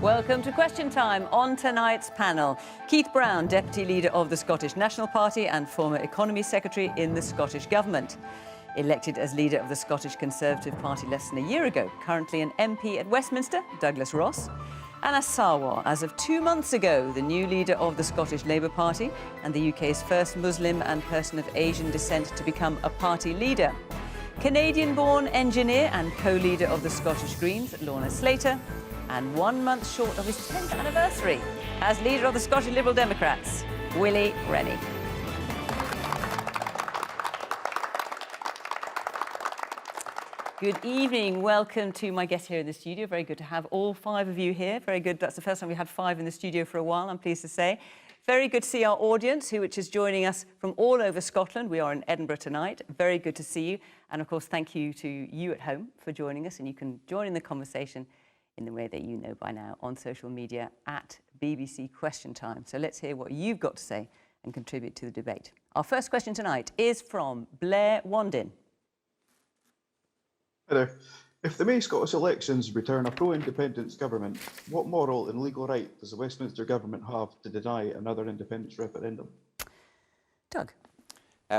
Welcome to Question Time. On tonight's panel, Keith Brown, Deputy Leader of the Scottish National Party and former Economy Secretary in the Scottish Government. Elected as leader of the Scottish Conservative Party less than a year ago, currently an MP at Westminster, Douglas Ross. Anna Sarwar, as of 2 months ago, the new leader of the Scottish Labour Party and the UK's first Muslim and person of Asian descent to become a party leader. Canadian-born engineer and co-leader of the Scottish Greens, Lorna Slater. And 1 month short of his 10th anniversary as leader of the Scottish Liberal Democrats, Willie Rennie. Good evening. Welcome to my guests here in the studio. Very good to have all 5 of you here. Very good. That's the first time we had 5 in the studio for a while, I'm pleased to say. Very good to see our audience, which is joining us from all over Scotland. We are in Edinburgh tonight. Very good to see you. And of course, thank you to you at home for joining us. And you can join in the conversation in the way that you know by now on social media at BBC Question Time. So let's hear what you've got to say and contribute to the debate. Our first question tonight is from Blair Wandin. Hi there. If the May Scottish elections return a pro-independence government, what moral and legal right does the Westminster government have to deny another independence referendum? Doug.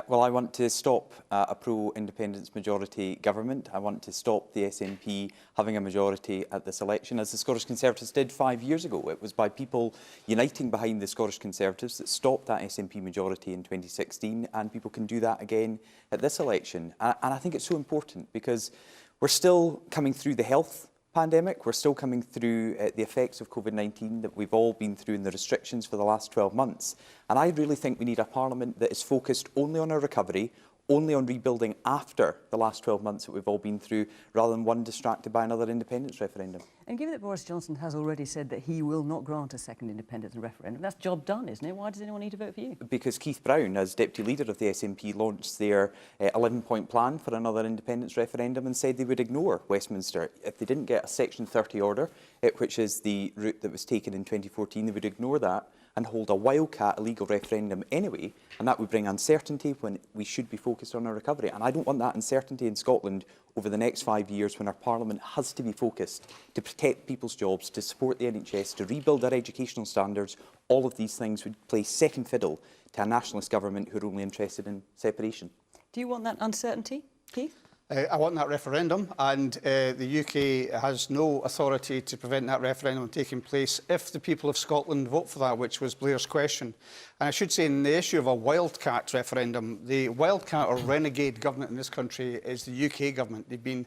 Well, I want to stop a pro-independence majority government. I want to stop the SNP having a majority at this election, as the Scottish Conservatives did 5 years ago. It was by people uniting behind the Scottish Conservatives that stopped that SNP majority in 2016, and people can do that again at this election. And I think it's so important because we're still coming through the health pandemic. We're still coming through the effects of COVID-19 that we've all been through and the restrictions for the last 12 months. And I really think we need a parliament that is focused only on our recovery, only on rebuilding after the last 12 months that we've all been through, rather than one distracted by another independence referendum. And given that Boris Johnson has already said that he will not grant a second independence referendum, that's job done, isn't it? Why does anyone need to vote for you? Because Keith Brown, as Deputy Leader of the SNP, launched their 11-point plan for another independence referendum and said they would ignore Westminster. If they didn't get a Section 30 order, which is the route that was taken in 2014, they would ignore that and hold a wildcat illegal referendum anyway, and that would bring uncertainty when we should be focused on our recovery. And I don't want that uncertainty in Scotland over the next 5 years when our Parliament has to be focused to protect people's jobs, to support the NHS, to rebuild our educational standards. All of these things would play second fiddle to a nationalist government who are only interested in separation. Do you want that uncertainty, Keith? I want that referendum, and the UK has no authority to prevent that referendum taking place if the people of Scotland vote for that, which was Blair's question. And I should say, in the issue of a wildcat referendum, the wildcat or renegade government in this country is the UK government. They've been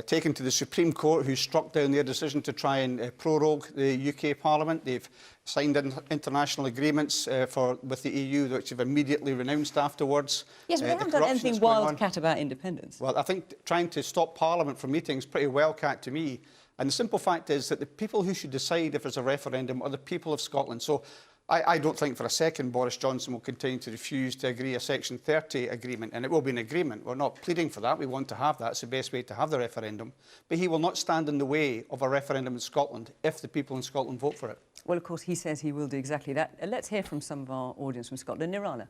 taken to the Supreme Court, who struck down their decision to try and prorogue the UK Parliament. They've signed international agreements with the EU, which have immediately renounced afterwards. Yes, but they haven't done anything wildcat about independence. Well, I think trying to stop Parliament from meeting is pretty wildcat to me. And the simple fact is that the people who should decide if there's a referendum are the people of Scotland. So I don't think for a second Boris Johnson will continue to refuse to agree a Section 30 agreement, and it will be an agreement. We're not pleading for that. We want to have that. It's the best way to have the referendum. But he will not stand in the way of a referendum in Scotland if the people in Scotland vote for it. Well, of course, he says he will do exactly that. Let's hear from some of our audience from Scotland. Nirana.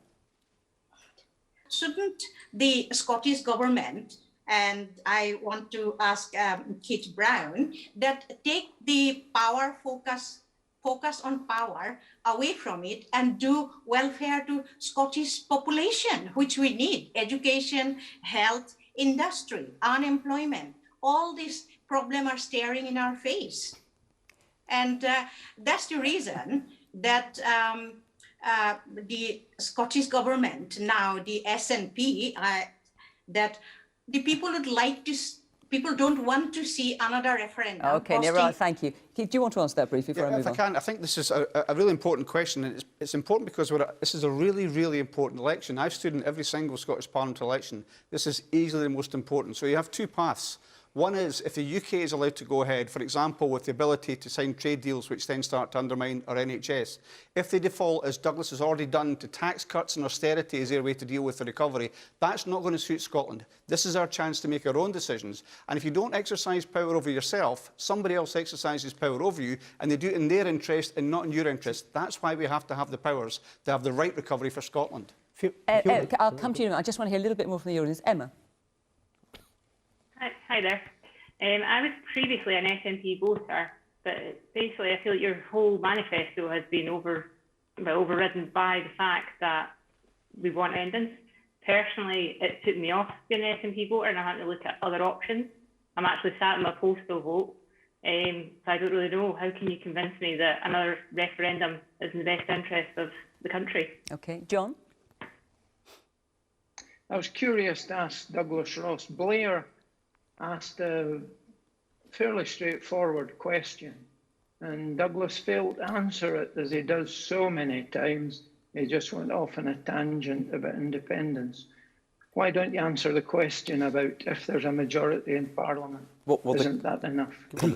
Shouldn't the Scottish government, and I want to ask Keith Brown, that take the power focus on power away from it and do welfare to Scottish population, which we need: education, health, industry, unemployment. All these problems are staring in our face. And that's the reason that the Scottish government, now the SNP, that the people would like to. People don't want to see another referendum. OK, Nirana, thank you. Do you want to answer that briefly before I move on? If I can, I think this is a really important question. And it's important because this is a really, really important election. I've stood in every single Scottish Parliament election. This is easily the most important. So you have 2 paths. One is if the UK is allowed to go ahead, for example, with the ability to sign trade deals which then start to undermine our NHS. If they default, as Douglas has already done, to tax cuts and austerity as their way to deal with the recovery, that's not going to suit Scotland. This is our chance to make our own decisions. And if you don't exercise power over yourself, somebody else exercises power over you, and they do it in their interest and not in your interest. That's why we have to have the powers to have the right recovery for Scotland. I'll come to you in a minute. I just want to hear a little bit more from the audience. Emma. Hi there. I was previously an SNP voter, But basically, I feel like your whole manifesto has been overridden by the fact that we want independence. Personally, it took me off being an SNP voter and I had to look at other options. I'm actually sat in my postal vote, so I don't really know. How can you convince me that another referendum is in the best interest of the country? OK. John? I was curious to ask Douglas Ross. Blair asked a fairly straightforward question, and Douglas failed to answer it, as he does so many times. He just went off on a tangent about independence. Why don't you answer the question about if there's a majority in Parliament? Isn't that enough?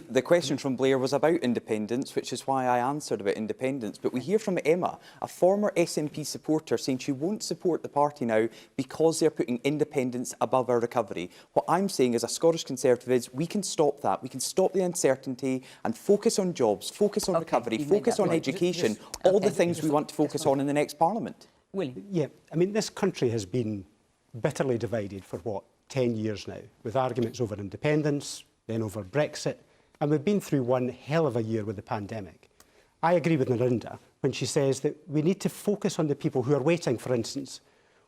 The question from Blair was about independence, which is why I answered about independence. But we hear from Emma, a former SNP supporter, saying she won't support the party now because they're putting independence above our recovery. What I'm saying as a Scottish Conservative is we can stop that. We can stop the uncertainty and focus on jobs, focus on recovery, focus on education, all the things we want to focus on in the next Parliament. Willie? Yeah, I mean, this country has been bitterly divided for, 10 years now, with arguments over independence, then over Brexit, and we've been through one hell of a year with the pandemic. I agree with Narinda when she says that we need to focus on the people who are waiting, for instance,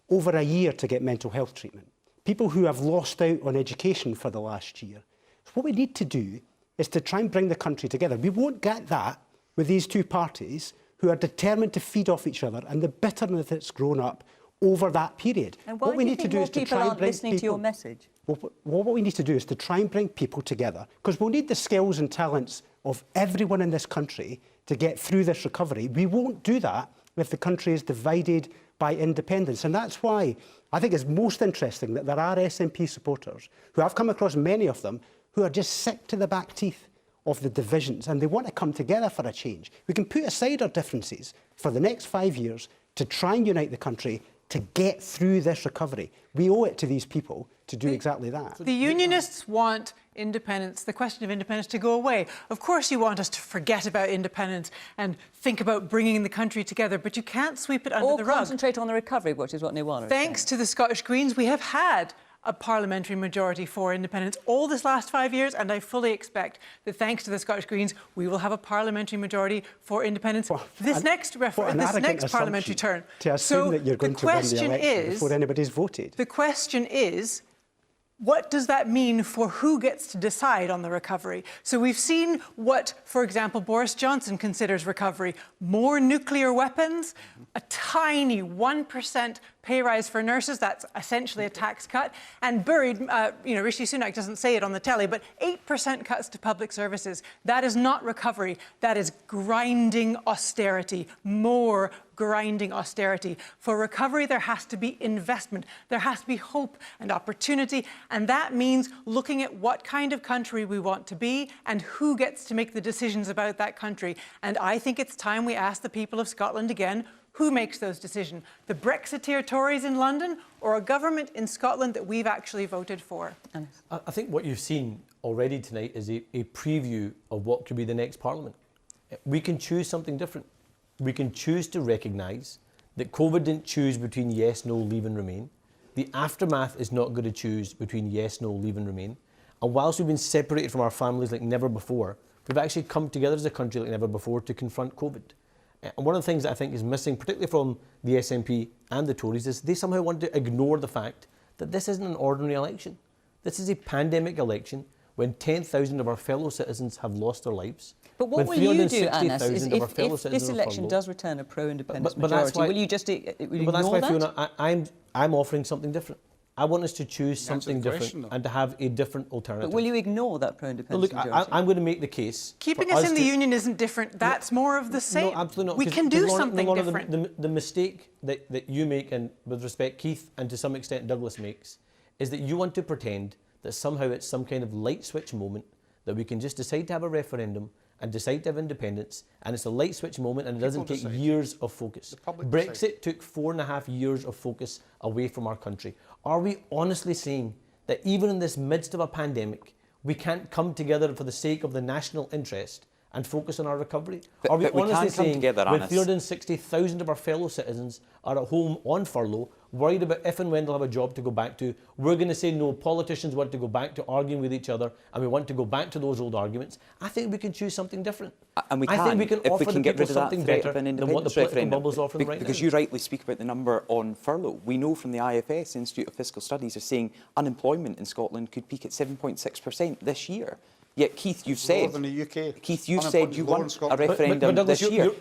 over a year to get mental health treatment, people who have lost out on education for the last year. So what we need to do is to try and bring the country together. We won't get that with these two parties who are determined to feed off each other and the bitterness that's grown up over that period. And why do you think more people aren't listening to your message? Well, what we need to do is to try and bring people together, because we'll need the skills and talents of everyone in this country to get through this recovery. We won't do that if the country is divided by independence. And that's why I think it's most interesting that there are SNP supporters, who I've come across many of them, who are just sick to the back teeth of the divisions, and they want to come together for a change. We can put aside our differences for the next 5 years to try and unite the country to get through this recovery. We owe it to these people to do exactly that. The Unionists want independence, the question of independence, to go away. Of course you want us to forget about independence and think about bringing the country together, but you can't sweep it under the rug. Or concentrate on the recovery, which is what Nirwana is saying. Thanks to the Scottish Greens, we have had a parliamentary majority for independence all this last 5 years, and I fully expect that thanks to the Scottish Greens, we will have a parliamentary majority for independence this next parliamentary term. To assume that you're going to win the election before anybody's voted. The question is, what does that mean for who gets to decide on the recovery? So we've seen what, for example, Boris Johnson considers recovery. More nuclear weapons, a tiny 1% pay rise for nurses, that's essentially a tax cut, and buried, Rishi Sunak doesn't say it on the telly, but 8% cuts to public services. That is not recovery, that is grinding austerity, more grinding austerity. For recovery, there has to be investment, there has to be hope and opportunity, and that means looking at what kind of country we want to be and who gets to make the decisions about that country. And I think it's time we ask the people of Scotland again, who makes those decisions? The Brexiteer Tories in London or a government in Scotland that we've actually voted for? I think what you've seen already tonight is a preview of what could be the next Parliament. We can choose something different. We can choose to recognise that COVID didn't choose between yes, no, leave and remain. The aftermath is not going to choose between yes, no, leave and remain. And whilst we've been separated from our families like never before, we've actually come together as a country like never before to confront COVID. And one of the things that I think is missing, particularly from the SNP and the Tories, is they somehow want to ignore the fact that this isn't an ordinary election. This is a pandemic election when 10,000 of our fellow citizens have lost their lives. But what will you do, Anas, is if this election does return a pro-independence majority, will you just ignore that's why, that? Fiona, I'm offering something different. I want us to choose something different and to have a different alternative. But will you ignore that pro-independence majority? I'm going to make the case. Keeping us in the union isn't different. That's more of the same. No, absolutely not. We can do something different. The mistake that you make, and with respect, Keith, and to some extent Douglas makes, is that you want to pretend that somehow it's some kind of light switch moment that we can just decide to have a referendum and decide to have independence, and it's a light switch moment and it doesn't take years of focus. Brexit took 4.5 years of focus away from our country. Are we honestly saying that even in this midst of a pandemic, we can't come together for the sake of the national interest and focus on our recovery? But Are we we honestly can't come saying together, when Anas. 360,000 of our fellow citizens are at home on furlough, worried about if and when they'll have a job to go back to, we're going to say no, politicians want to go back to arguing with each other and we want to go back to those old arguments? I think we can choose something different. And we I think we can if offer we can the get people rid of that something threat better of an than what the independence political referendum. bubbles offer them right Because now. you rightly speak about the number on furlough. We know from the IFS, Institute of Fiscal Studies, are saying unemployment in Scotland could peak at 7.6% this year. Yet, Keith, you've said... Lower than the UK. Keith, you've said you want a Scotland. referendum Douglas, this year.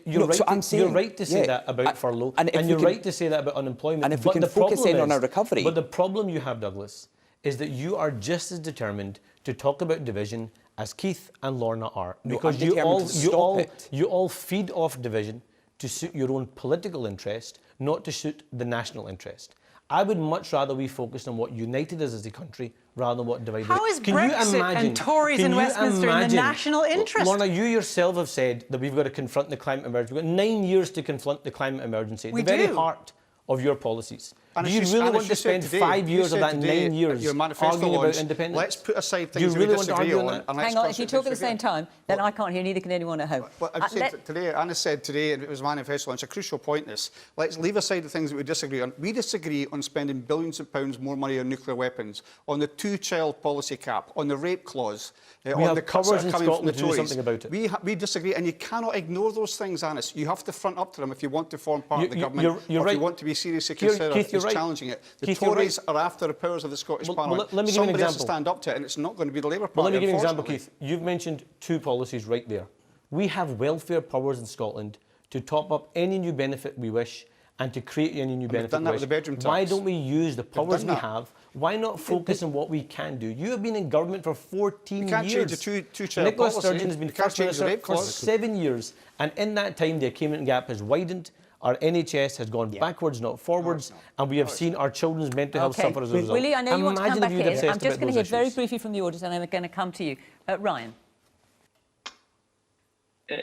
You're right to say that about furlough, and you're right to say that about unemployment. And if we can focus in on our recovery... But the problem you have, Douglas, is that you are just as determined to talk about division as Keith and Lorna are. Because you all feed off division to suit your own political interest, not to suit the national interest. I would much rather we focused on what united us as a country rather than what divided us. How is Brexit and Tories in Westminster in the national interest? Lorna, you yourself have said that we've got to confront the climate emergency. We've got 9 years to confront the climate emergency. We the very do. heart of your policies. And do you really want to spend 5 years of that 9 years your manifesto arguing about launch, independence? Let's put aside Do you things really we want to disagree argue on on. that? And let's Hang on, if you talk at the disagree. same time, then I can't hear, neither can anyone at home. Well, I'm saying today, Anna said today, and it was manifesto launch, a crucial point this. Let's leave aside the things that we disagree on. We disagree on spending billions of pounds more money on nuclear weapons, on the two-child policy cap, on the rape clause, on the cuts that are coming from the Tories. Something about it. We disagree, and you cannot ignore those things, Anas. You have to front up to them if you want to form part of the government, or if you want to be seriously considered Keith, as challenging it. The Keith, Tories are after the powers of the Scottish Parliament. Let me give you an Somebody has example. to stand up to it, and it's not going to be the Labour Party. Well, let me give you an example, unfortunately. Keith. You've mentioned two policies right there. We have welfare powers in Scotland to top up any new benefit we wish and to create any new benefit done we that wish. with the bedroom Why tax. don't we use the powers we done that. have? Why not focus on what we can do? You have been in government for 14 You can't years. change the two-child Nicola policy. Sturgeon has been You can't First change the Minister rape for clause. 7 years, and in that time the achievement gap has widened. Our NHS has gone backwards, not forwards, and we have seen our children's mental health suffer as a result. Willie, I know you want to come Imagine back if you'd in. obsessed I'm just about going to hear those very issues. briefly from the audience, and I'm going to come to you. Ryan.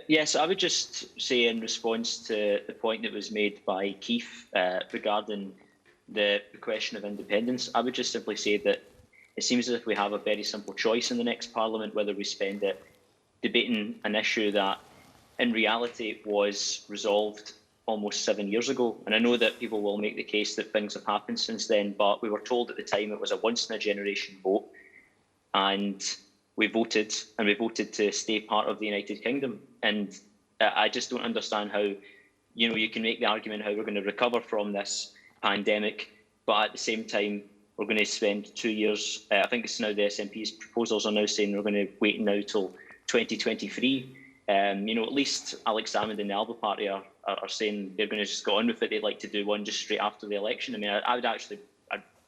Yes, I would just say in response to the point that was made by Keith regarding the question of independence, I would just simply say that it seems as if we have a very simple choice in the next Parliament whether we spend it debating an issue that in reality was resolved almost 7 years ago. And I know that people will make the case that things have happened since then, but we were told at the time it was a once-in-a-generation vote, and we voted to stay part of the United Kingdom. And I just don't understand how, you can make the argument how we're going to recover from this pandemic, but at the same time, we're going to spend 2 years. I think it's now the SNP's proposals are now saying we're going to wait now till 2023. At least Alex Salmond and the Alba Party are saying they're going to just go on with it. They'd like to do one just straight after the election. I mean, I'd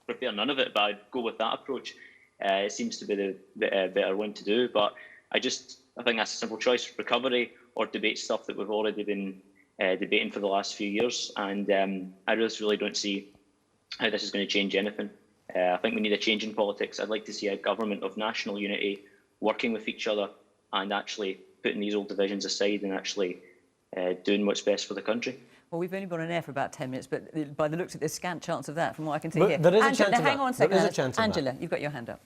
prefer none of it, but I'd go with that approach. It seems to be the better one to do. But I think that's a simple choice: recovery or debate stuff that we've already been debating for the last few years. And I just really don't see how this is going to change anything. I think we need a change in politics. I'd like to see a government of national unity working with each other and actually putting these old divisions aside and actually doing what's best for the country. Well, we've only been on air for about 10 minutes, but by the looks of this, scant chance of that, from what I can see But here. there is a Angela, chance of hang that. on a second. There is a chance of that. Angela, you've got your hand up.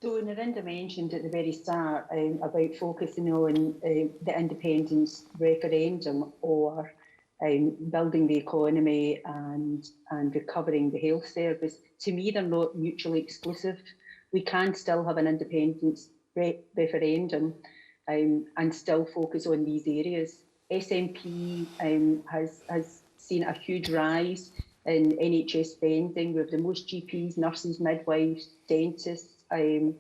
So Narendra mentioned at the very start about focusing on the independence referendum or building the economy and recovering the health service. To me, they're not mutually exclusive. We can still have an independence referendum and still focus on these areas. SNP has seen a huge rise in NHS spending. We have the most GPs, nurses, midwives, dentists, and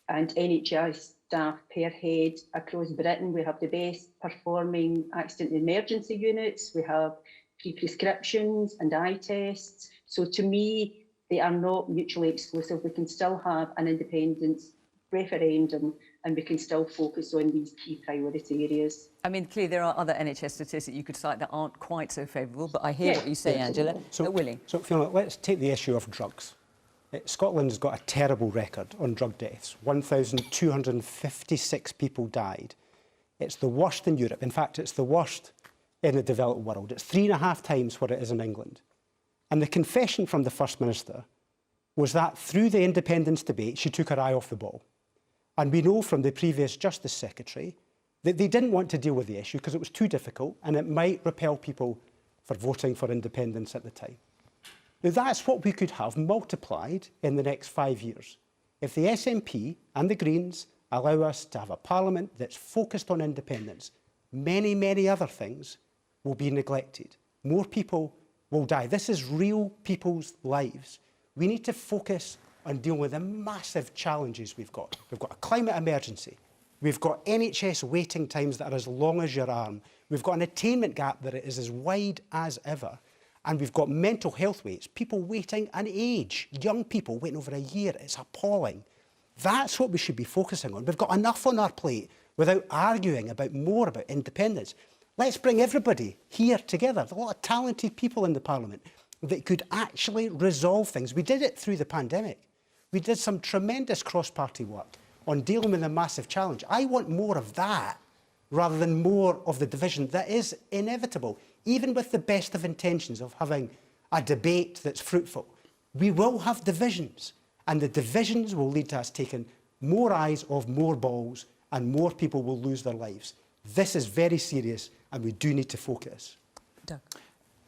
NHS staff per head across Britain. We have the best performing accident and emergency units. We have free prescriptions and eye tests. So to me, they are not mutually exclusive. We can still have an independence referendum and we can still focus on these key priority areas. I mean, clearly there are other NHS statistics you could cite that aren't quite so favourable, but I hear what you say, Angela. Willie. So, Fiona, let's take the issue of drugs. Scotland's got a terrible record on drug deaths. 1,256 people died. It's the worst in Europe. In fact, it's the worst in the developed world. It's 3.5 times what it is in England. And the confession from the First Minister was that through the independence debate, she took her eye off the ball. And we know from the previous Justice Secretary that they didn't want to deal with the issue because it was too difficult and it might repel people for voting for independence at the time. Now, that's what we could have multiplied in the next 5 years. If the SNP and the Greens allow us to have a parliament that's focused on independence, many, many other things will be neglected. More people will die. This is real people's lives. We need to focus on dealing with the massive challenges we've got. We've got a climate emergency. We've got NHS waiting times that are as long as your arm. We've got an attainment gap that is as wide as ever. And we've got mental health waits, people waiting an age, young people waiting over a year. It's appalling. That's what we should be focusing on. We've got enough on our plate without arguing about more about independence. Let's bring everybody here together. There's a lot of talented people in the Parliament that could actually resolve things. We did it through the pandemic. We did some tremendous cross-party work on dealing with a massive challenge. I want more of that rather than more of the division that is inevitable. Even with the best of intentions of having a debate that's fruitful, we will have divisions, and the divisions will lead to us taking more eyes off more balls, and more people will lose their lives. This is very serious, and we do need to focus. Doug.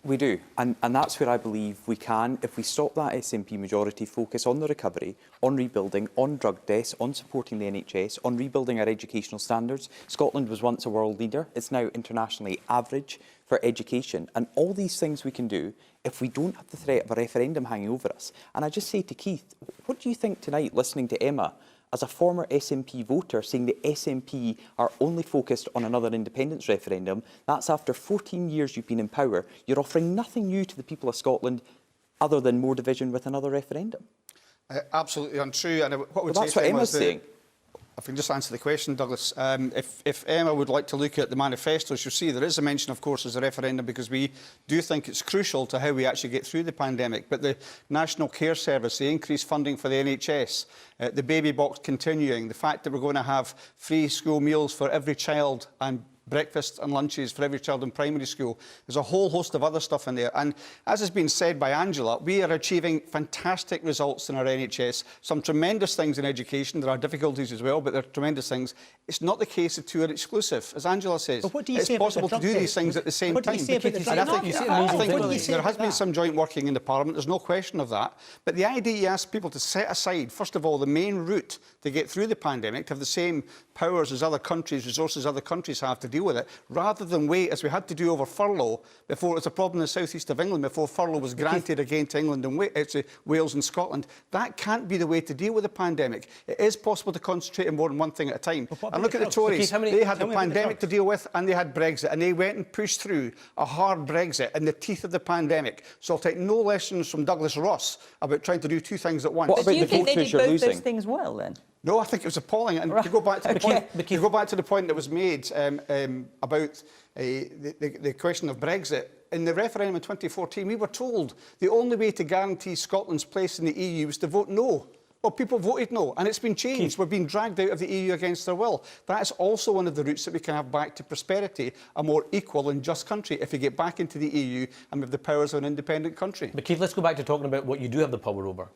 We do, and that's where I believe we can, if we stop that SNP majority, focus on the recovery, on rebuilding, on drug deaths, on supporting the NHS, on rebuilding our educational standards. Scotland was once a world leader. It's now internationally average for education. And all these things we can do if we don't have the threat of a referendum hanging over us. And I just say to Keith, what do you think tonight, listening to Emma, as a former SNP voter, saying the SNP are only focused on another independence referendum? That's after 14 years you've been in power. You're offering nothing new to the people of Scotland other than more division with another referendum. Absolutely untrue. And what would that's what Emma's saying. If I can just answer the question, Douglas. If Emma would like to look at the manifestos, you'll see there is a mention, of course, as a referendum, because we do think it's crucial to how we actually get through the pandemic. But the National Care Service, the increased funding for the NHS, the baby box continuing, the fact that we're going to have free school meals for every child and breakfasts and lunches for every child in primary school. There's a whole host of other stuff in there. And as has been said by Angela, we are achieving fantastic results in our NHS. Some tremendous things in education. There are difficulties as well, but there are tremendous things. It's not the case the two are exclusive. As Angela says, it's possible to do these things at the same time. I think there has been some joint working in the Parliament. There's no question of that. But the idea you ask people to set aside, first of all, the main route to get through the pandemic, to have the same powers as other countries, resources other countries have to deal with it, rather than wait, as we had to do over furlough before. It was a problem in the south east of England before furlough was granted again to England and Wales and Scotland. That can't be the way to deal with the pandemic. It is possible to concentrate on more than one thing at a time. And look at the Tories. They had the pandemic to deal with, and they had Brexit, and they went and pushed through a hard Brexit in the teeth of the pandemic. So I'll take no lessons from Douglas Ross about trying to do two things at once. But do you think they did both those things well, then? No, I think it was appalling. And to go back to the point, that was made about the question of Brexit, in the referendum in 2014, we were told the only way to guarantee Scotland's place in the EU was to vote no. Well, people voted no, and it's been changed. We're being dragged out of the EU against their will. That is also one of the routes that we can have back to prosperity, a more equal and just country, if we get back into the EU and we have the powers of an independent country. But Keith, let's go back to talking about what you do have the power over.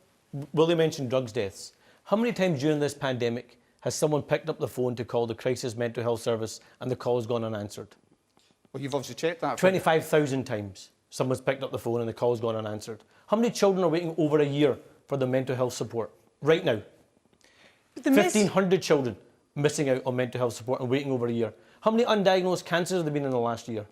Willie mentioned drugs deaths. How many times during this pandemic has someone picked up the phone to call the crisis mental health service and the call has gone unanswered? Well, you've obviously checked that. 25,000 times someone's picked up the phone and the call's gone unanswered. How many children are waiting over a year for the mental health support right now? 1,500 children missing out on mental health support and waiting over a year. How many undiagnosed cancers have there been in the last year?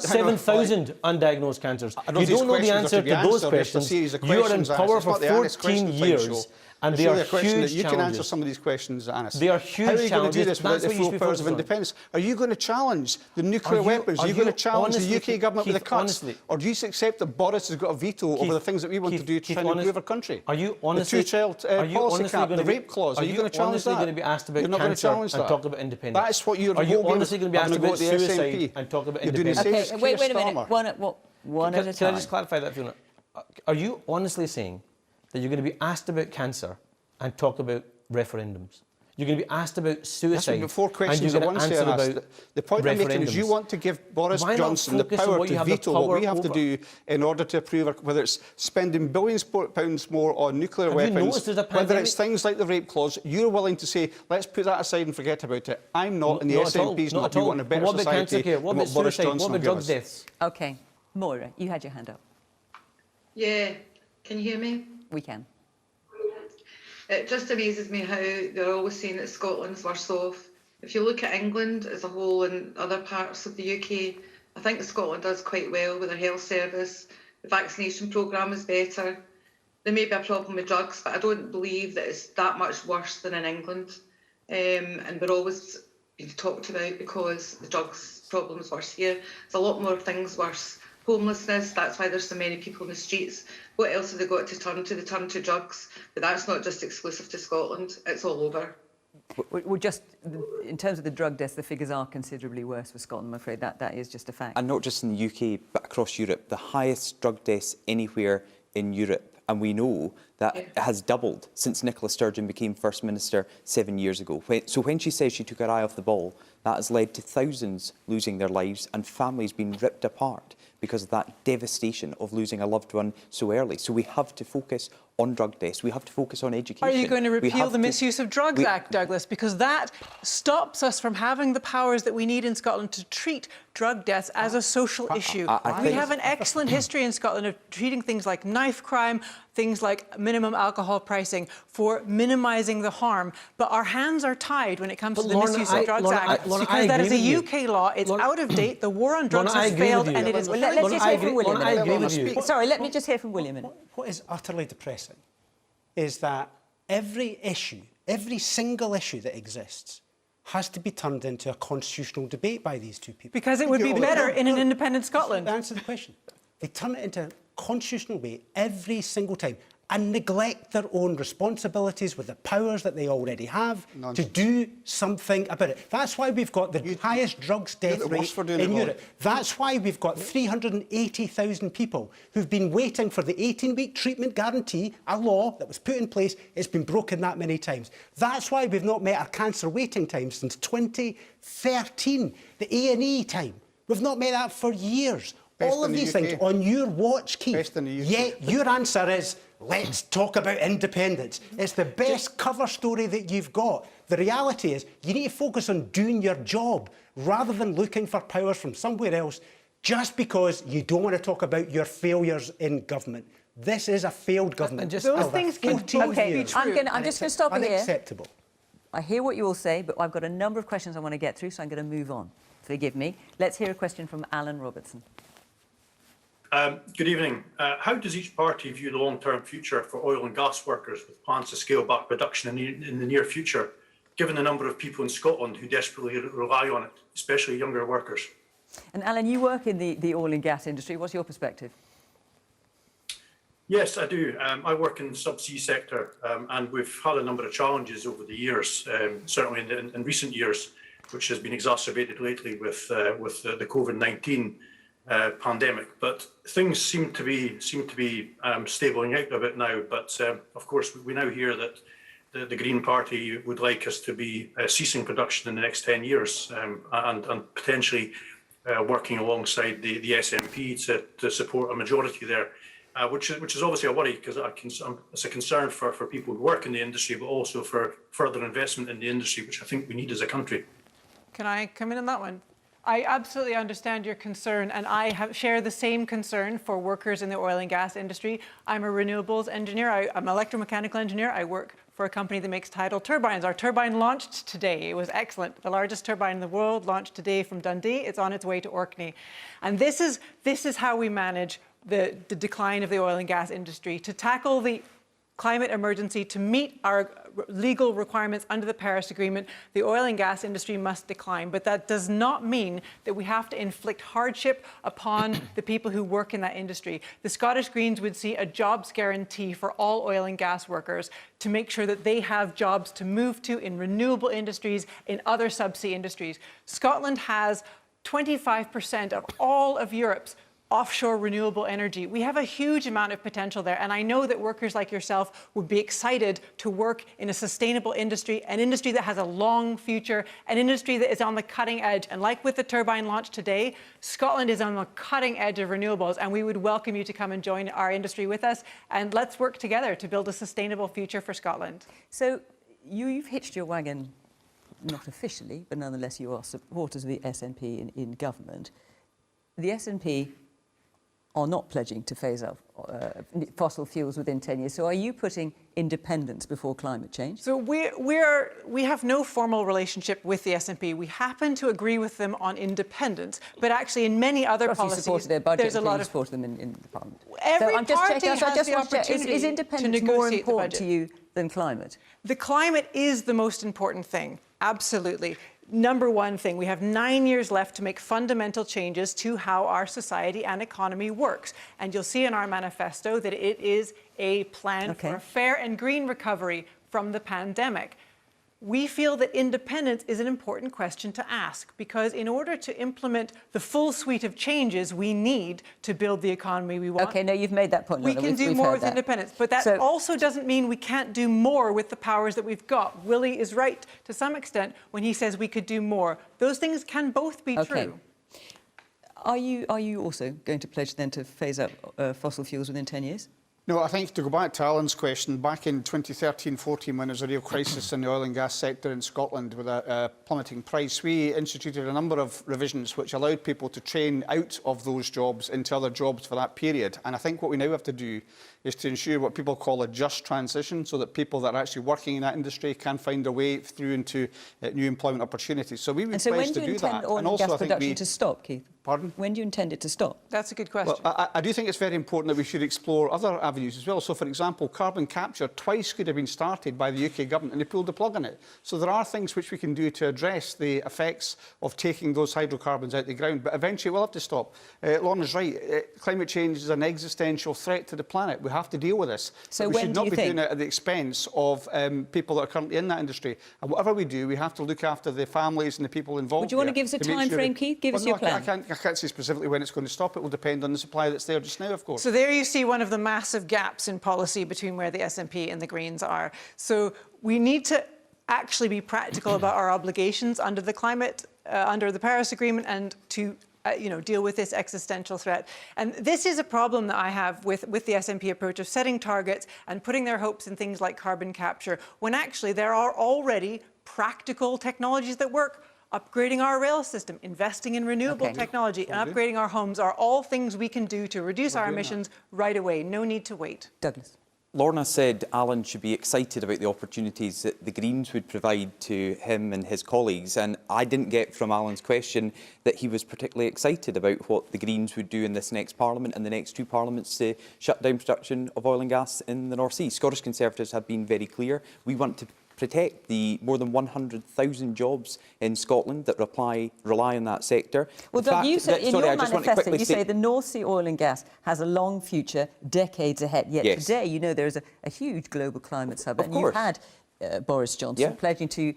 7,000 undiagnosed cancers. You don't know the answer to those questions. You are in power for 14 years, and they are huge challenges. You can answer some of these questions, Anis. They are huge challenges. How are you going to do this without the full powers of independence? Are you going to challenge the nuclear weapons? Are you going to challenge the UK government with the cuts? Or do you accept that Boris has got a veto over the things that we want to do to try and improve our country? Are you honestly, the two-child policy cap, the rape clause, are you going to challenge that? Are you honestly going to be asked about cancer and talk about independence? That's what you're. Are you honestly going to be asked about suicide and talk about independence? Okay, wait a minute. One at a time. Can I just clarify that, Fiona? Are you honestly saying that you're going to be asked about cancer and talk about referendums? You're going to be asked about suicide. That's four and questions you're at going to once answer there, about the point I'm making is you referendums. want to give Boris Why not Johnson the focus on power what you to have the veto what we power have to over? do in order to approve, whether it's spending billions of pounds more on nuclear Have you weapons, noticed there's a whether pandemic? it's things like the rape clause. You're willing to say, let's put that aside and forget about it. I'm not, and the Not at all, SNP's not not. at We all. want a better What about cancer society care? than What about Boris suicide? Johnson What will about give drug us. deaths? OK. Moira, you had your hand up. Yeah, can you hear me? We can. It just amazes me how they're always saying that Scotland's worse off. If you look at England as a whole and other parts of the UK, I think Scotland does quite well with their health service. The vaccination programme is better. There may be a problem with drugs, but I don't believe that it's that much worse than in England. And we're always being talked about because the drugs problem is worse here. There's a lot more things worse. Homelessness, that's why there's so many people in the streets. What else have they got to turn to? They turn to drugs, but that's not just exclusive to Scotland, it's all over. Well, just in terms of the drug deaths, the figures are considerably worse for Scotland, I'm afraid. That is just a fact. And not just in the UK, but across Europe, the highest drug deaths anywhere in Europe. And we know that it has doubled since Nicola Sturgeon became First Minister 7 years ago. So when she says she took her eye off the ball, that has led to thousands losing their lives and families being ripped apart because of that devastation of losing a loved one so early. So we have to focus on drug deaths. We have to focus on education. Are you going to repeal the Misuse of Drugs Act, Douglas? Because that stops us from having the powers that we need in Scotland to treat drug deaths as a social issue. We have an excellent history in Scotland of treating things like knife crime, things like minimum alcohol pricing for minimising the harm. But our hands are tied when it comes to the Misuse of Drugs Act. Because that is a UK law. It's out of date. The war on drugs has failed and it is... Well, let's just hear from William. I agree with you. Sorry, let me just hear from William. What is utterly depressing is that every issue, every single issue that exists has to be turned into a constitutional debate by these two people. Because it would be better in an independent Scotland. Answer the question. They turn it into a constitutional debate every single time and neglect their own responsibilities with the powers that they already have to do something about it. That's why we've got the highest drugs death rate in Europe. That's why we've got 380,000 people who've been waiting for the 18-week treatment guarantee, a law that was put in place. It's been broken that many times. That's why we've not met our cancer waiting time since 2013, the A&E time. We've not met that for years. All of these things on your watch, Keith. Yet your answer is, let's talk about independence. It's the best cover story that you've got. The reality is you need to focus on doing your job rather than looking for powers from somewhere else just because you don't want to talk about your failures in government. This is a failed government. Those things continue to be true. I'm just going to stop here. Unacceptable. I hear what you all say, but I've got a number of questions I want to get through, so I'm going to move on. Forgive me. Let's hear a question from Alan Robertson. Good evening. How does each party view the long-term future for oil and gas workers with plans to scale back production in the near future, given the number of people in Scotland who desperately rely on it, especially younger workers? And Alan, you work in the oil and gas industry. What's your perspective? Yes, I do. I work in the subsea sector, and we've had a number of challenges over the years, certainly in recent years, which has been exacerbated lately with the COVID-19 pandemic. But things seem to be stabling out a bit now. But of course, we now hear that the Green Party would like us to be ceasing production in the next 10 years and potentially working alongside the SNP to support a majority there. Which is obviously a worry because it's a concern for people who work in the industry, but also for further investment in the industry, which I think we need as a country. Can I come in on that one? I absolutely understand your concern, and I share the same concern for workers in the oil and gas industry. I'm a renewables engineer. I'm an electromechanical engineer. I work for a company that makes tidal turbines. Our turbine launched today. It was excellent. The largest turbine in the world launched today from Dundee. It's on its way to Orkney. And this is how we manage the decline of the oil and gas industry. To tackle the climate emergency, to meet our legal requirements under the Paris Agreement, the oil and gas industry must decline. But that does not mean that we have to inflict hardship upon the people who work in that industry. The Scottish Greens would see a jobs guarantee for all oil and gas workers to make sure that they have jobs to move to in renewable industries, in other subsea industries. Scotland has 25% of all of Europe's offshore renewable energy. We have a huge amount of potential there, and I know that workers like yourself would be excited to work in a sustainable industry, an industry that has a long future, an industry that is on the cutting edge. And like with the turbine launch today, Scotland is on the cutting edge of renewables, and we would welcome you to come and join our industry with us, and let's work together to build a sustainable future for Scotland. So you've hitched your wagon, not officially, but nonetheless you are supporters of the SNP in government. The SNP are not pledging to phase out fossil fuels within 10 years. So are you putting independence before climate change? So we have no formal relationship with the SNP. We happen to agree with them on independence, but actually in many other policies, you supported their budget, there's a lot of supported them in the Parliament. Every so I'm just party checking. has the opportunity is independence to more negotiate the important budget. to you than climate? The climate is the most important thing, absolutely. Number one thing, we have 9 years left to make fundamental changes to how our society and economy works. And you'll see in our manifesto that it is a plan for a fair and green recovery from the pandemic. We feel that independence is an important question to ask, because in order to implement the full suite of changes we need to build the economy we want. Okay, no, you've made that point. We can do more with independence, but that also doesn't mean we can't do more with the powers that we've got. Willie is right to some extent when he says we could do more. Those things can both be true. Are you also going to pledge then to phase out fossil fuels within 10 years? No, I think to go back to Alan's question, back in 2013-14, when there was a real crisis in the oil and gas sector in Scotland with a plummeting price, we instituted a number of revisions which allowed people to train out of those jobs into other jobs for that period. And I think what we now have to do is to ensure what people call a just transition, so that people that are actually working in that industry can find a way through into new employment opportunities. So we would pledge to do that. Oil and gas production to stop, Keith? Pardon? When do you intend it to stop? That's a good question. Well, I do think it's very important that we should explore other avenues as well. So, for example, carbon capture twice could have been started by the UK government and they pulled the plug on it. So there are things which we can do to address the effects of taking those hydrocarbons out of the ground. But eventually we'll have to stop. Lorna's right. Climate change is an existential threat to the planet. We have to deal with this. So we should not be doing it at the expense of people that are currently in that industry. And whatever we do, we have to look after the families and the people involved. Would you want to give us a time frame, Keith? Give us your plan. I can't say specifically when it's going to stop. It will depend on the supply that's there just now, of course. So there you see one of the massive gaps in policy between where the SNP and the Greens are. So we need to actually be practical about our obligations under the climate, under the Paris Agreement, and to deal with this existential threat. And this is a problem that I have with the SNP approach of setting targets and putting their hopes in things like carbon capture, when actually there are already practical technologies that work. Upgrading our rail system, investing in renewable technology, and upgrading our homes are all things we can do to reduce our emissions right away. No need to wait. Douglas. Lorna said Alan should be excited about the opportunities that the Greens would provide to him and his colleagues, and I didn't get from Alan's question that he was particularly excited about what the Greens would do in this next Parliament and the next two Parliaments to shut down production of oil and gas in the North Sea. Scottish Conservatives have been very clear. We want to protect the more than 100,000 jobs in Scotland that rely on that sector. Well, Doug, you said in your manifesto, you say the North Sea oil and gas has a long future, decades ahead. Yet today, you know, there is a huge global climate summit, and you've had Boris Johnson pledging to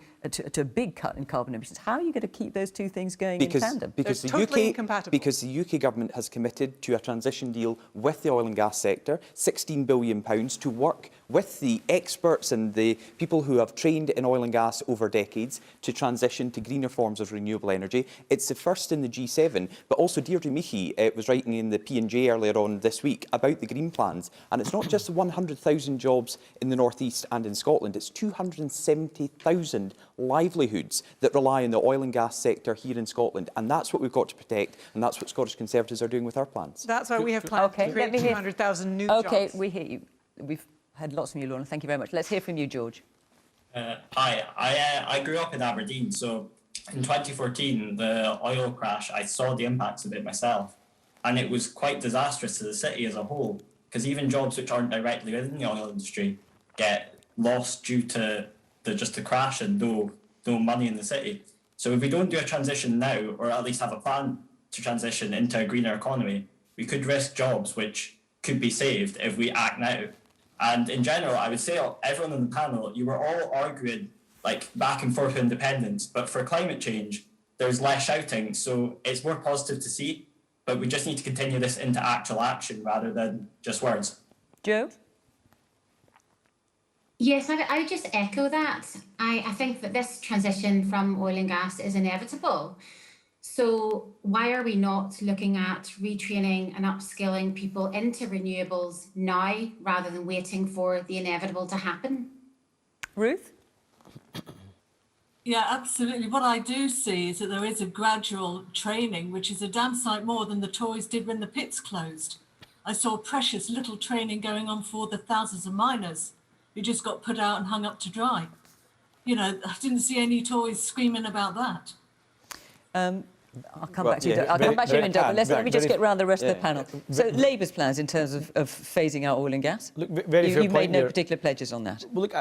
a big cut in carbon emissions. How are you going to keep those two things going in tandem? Because the UK government has committed to a transition deal with the oil and gas sector, £16 billion to work with the experts and the people who have trained in oil and gas over decades to transition to greener forms of renewable energy. It's the first in the G7, but also Deirdre Meahy was writing in the P&J earlier on this week about the green plans. And it's not just the 100,000 jobs in the North East and in Scotland, it's 270,000 livelihoods that rely on the oil and gas sector here in Scotland. And that's what we've got to protect, and that's what Scottish Conservatives are doing with our plans. That's why we have plans to create 200,000 new jobs. OK, we hear you. We've had lots from you, Lorna. Thank you very much. Let's hear from you, George. Hi, I grew up in Aberdeen, so in 2014, the oil crash, I saw the impacts of it myself, and it was quite disastrous to the city as a whole, because even jobs which aren't directly in the oil industry get lost due to the crash and no money in the city. So if we don't do a transition now, or at least have a plan to transition into a greener economy, we could risk jobs which could be saved if we act now. And in general, I would say everyone on the panel, you were all arguing like back and forth independence, but for climate change, there's less shouting. So it's more positive to see but we just need to continue this into actual action rather than just words. Joe? Yes, I would just echo that. I think that this transition from oil and gas is inevitable. So why are we not looking at retraining and upskilling people into renewables now rather than waiting for the inevitable to happen? Ruth? Yeah, absolutely. What I do see is that there is a gradual training, which is a damn sight more than the Tories did when the pits closed. I saw precious little training going on for the thousands of miners who just got put out and hung up to dry. You know, I didn't see any Tories screaming about that. I'll come back to you, Doug. I'll come back to you in a minute, but let me just get round the rest of the panel. So Labour's plans in terms of phasing out oil and gas? Look, very fair You've point made no there. particular pledges on that. Well, look,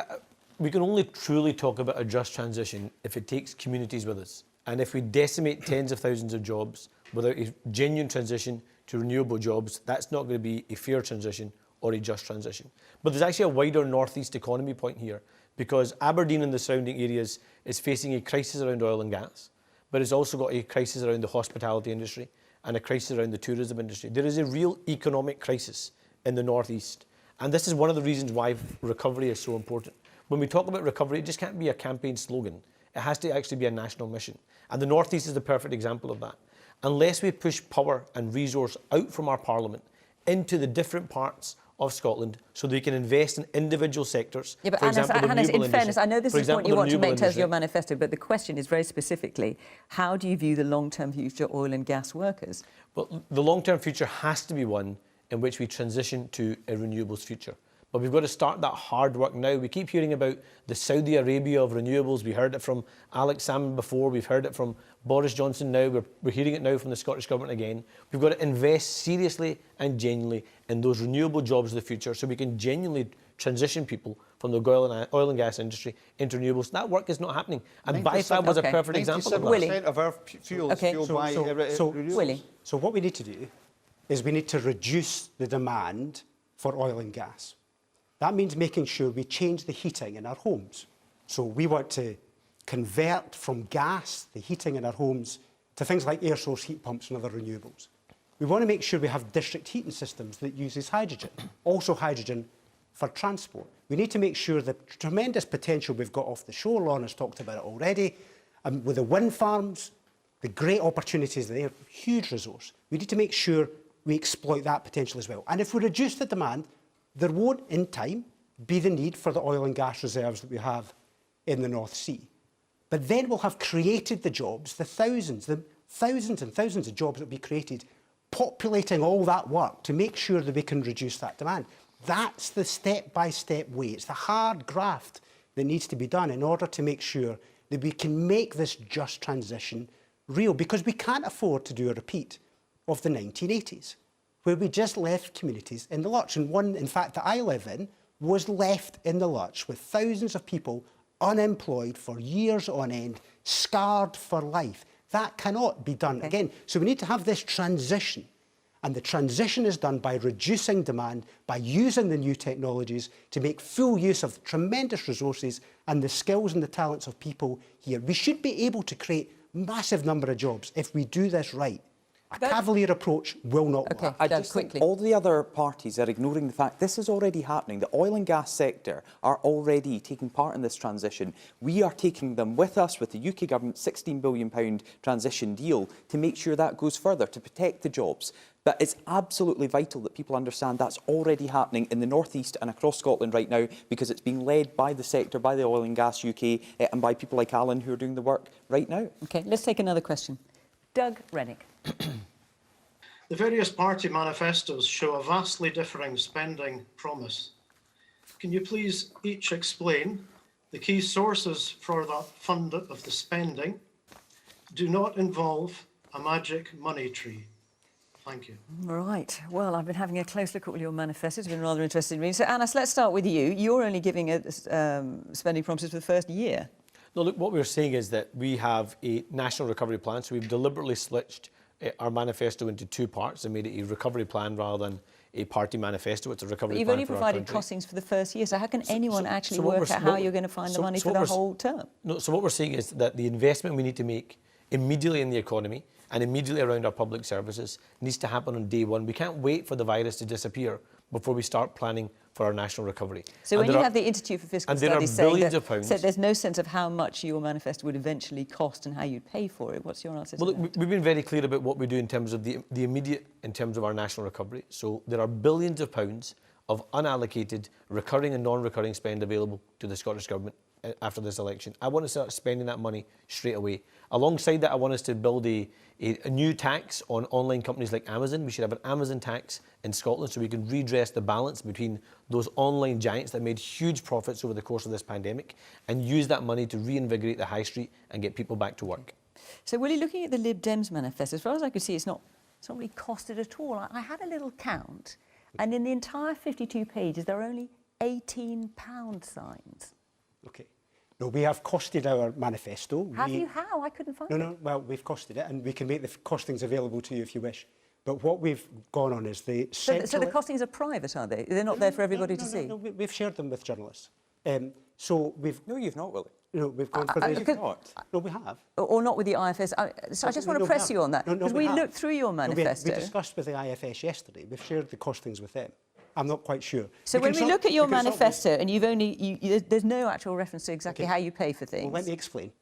we can only truly talk about a just transition if it takes communities with us. And if we decimate tens of thousands of jobs without a genuine transition to renewable jobs, that's not going to be a fair transition or a just transition. But there's actually a wider northeast economy point here, because Aberdeen and the surrounding areas is facing a crisis around oil and gas, but it's also got a crisis around the hospitality industry and a crisis around the tourism industry. There is a real economic crisis in the northeast, and this is one of the reasons why recovery is so important. When we talk about recovery, it just can't be a campaign slogan. It has to actually be a national mission. And the northeast is the perfect example of that. Unless we push power and resource out from our parliament into the different parts of Scotland so they can invest in individual sectors. Yeah, but for example, the Anna, in renewable fairness, industry. I know this For is the point example, you the want to make in renewable terms of your industry. manifesto, but the question is very specifically, how do you view the long-term future oil and gas workers? Well, the long-term future has to be one in which we transition to a renewables future. But we've got to start that hard work now. We keep hearing about the Saudi Arabia of renewables. We heard it from Alex Salmond before. We've heard it from Boris Johnson now. We're hearing it now from the Scottish Government again. We've got to invest seriously and genuinely in those renewable jobs of the future so we can genuinely transition people from the oil and gas industry into renewables. That work is not happening. And BioFab was a perfect example of that. 97% of our fuel is fueled by renewables. Willie. So what we need to do is we need to reduce the demand for oil and gas. That means making sure we change the heating in our homes. So we want to convert from gas, the heating in our homes, to things like air source heat pumps and other renewables. We want to make sure we have district heating systems that uses hydrogen, also hydrogen for transport. We need to make sure the tremendous potential we've got off the shore, Lorna's talked about it already, with the wind farms, the great opportunities there, huge resource. We need to make sure we exploit that potential as well. And if we reduce the demand, there won't, in time, be the need for the oil and gas reserves that we have in the North Sea. But then we'll have created the jobs, the thousands and thousands of jobs that will be created, populating all that work to make sure that we can reduce that demand. That's the step-by-step way. It's the hard graft that needs to be done in order to make sure that we can make this just transition real, because we can't afford to do a repeat of the 1980s. Where we just left communities in the lurch. And one, in fact, that I live in was left in the lurch with thousands of people unemployed for years on end, scarred for life. That cannot be done again. So we need to have this transition. And the transition is done by reducing demand, by using the new technologies to make full use of tremendous resources and the skills and the talents of people here. We should be able to create massive number of jobs if we do this right. A cavalier approach will not work. I just think all the other parties are ignoring the fact this is already happening. The oil and gas sector are already taking part in this transition. We are taking them with us with the UK government's £16 billion transition deal to make sure that goes further, to protect the jobs. But it's absolutely vital that people understand that's already happening in the North East and across Scotland right now, because it's being led by the sector, by the Oil and Gas UK, and by people like Alan who are doing the work right now. OK, let's take another question. Doug Rennick. The various party manifestos show a vastly differing spending promise. Can you please each explain the key sources for that fund of the spending do not involve a magic money tree? Thank you. Right. Well, I've been having a close look at all your manifestos. It's been rather interesting reading. So, Anna, let's start with you. You're only giving spending promises for the first year. No, look, what we're saying is that we have a national recovery plan, so we've deliberately switched our manifesto into two parts and made it a recovery plan rather than a party manifesto. It's a recovery But you've plan only for our provided country. costings for the first year, so how can anyone actually what work we're- out how you're going to find the money for the whole term? No, so what we're saying is that the investment we need to make immediately in the economy and immediately around our public services needs to happen on day one. We can't wait for the virus to disappear before we start planning for our national recovery. So when you have the Institute for Fiscal Studies saying that there's no sense of how much your manifesto would eventually cost and how you'd pay for it, what's your answer to that? Well, we've been very clear about what we do in terms of the immediate, in terms of our national recovery. So there are billions of pounds of unallocated recurring and non-recurring spend available to the Scottish Government after this election. I want to start spending that money straight away. Alongside that, I want us to build a new tax on online companies like Amazon. We should have an Amazon tax in Scotland so we can redress the balance between those online giants that made huge profits over the course of this pandemic and use that money to reinvigorate the high street and get people back to work. So Willie, looking at the Lib Dems manifesto, as far as I could see, it's not really costed at all. I had a little count, and in the entire 52 pages, there are only 18 pound signs. Okay. No, we have costed our manifesto. Have you? How? I couldn't find it. No, well, we've costed it, and we can make the costings available to you if you wish. But what we've gone on is the central... So the costings are private, are they? They're not there for everybody to see? No, we've shared them with journalists. So we've... No, you've not, Willie. No, we've gone for the... You've not. No, we have. Or not with the IFS. So I just want to press you on that, because we looked through your manifesto. We discussed with the IFS yesterday. We've shared the costings with them. I'm not quite sure. So when we look at your manifesto, and you've only... there's no actual reference to exactly how you pay for things. Well, let me explain.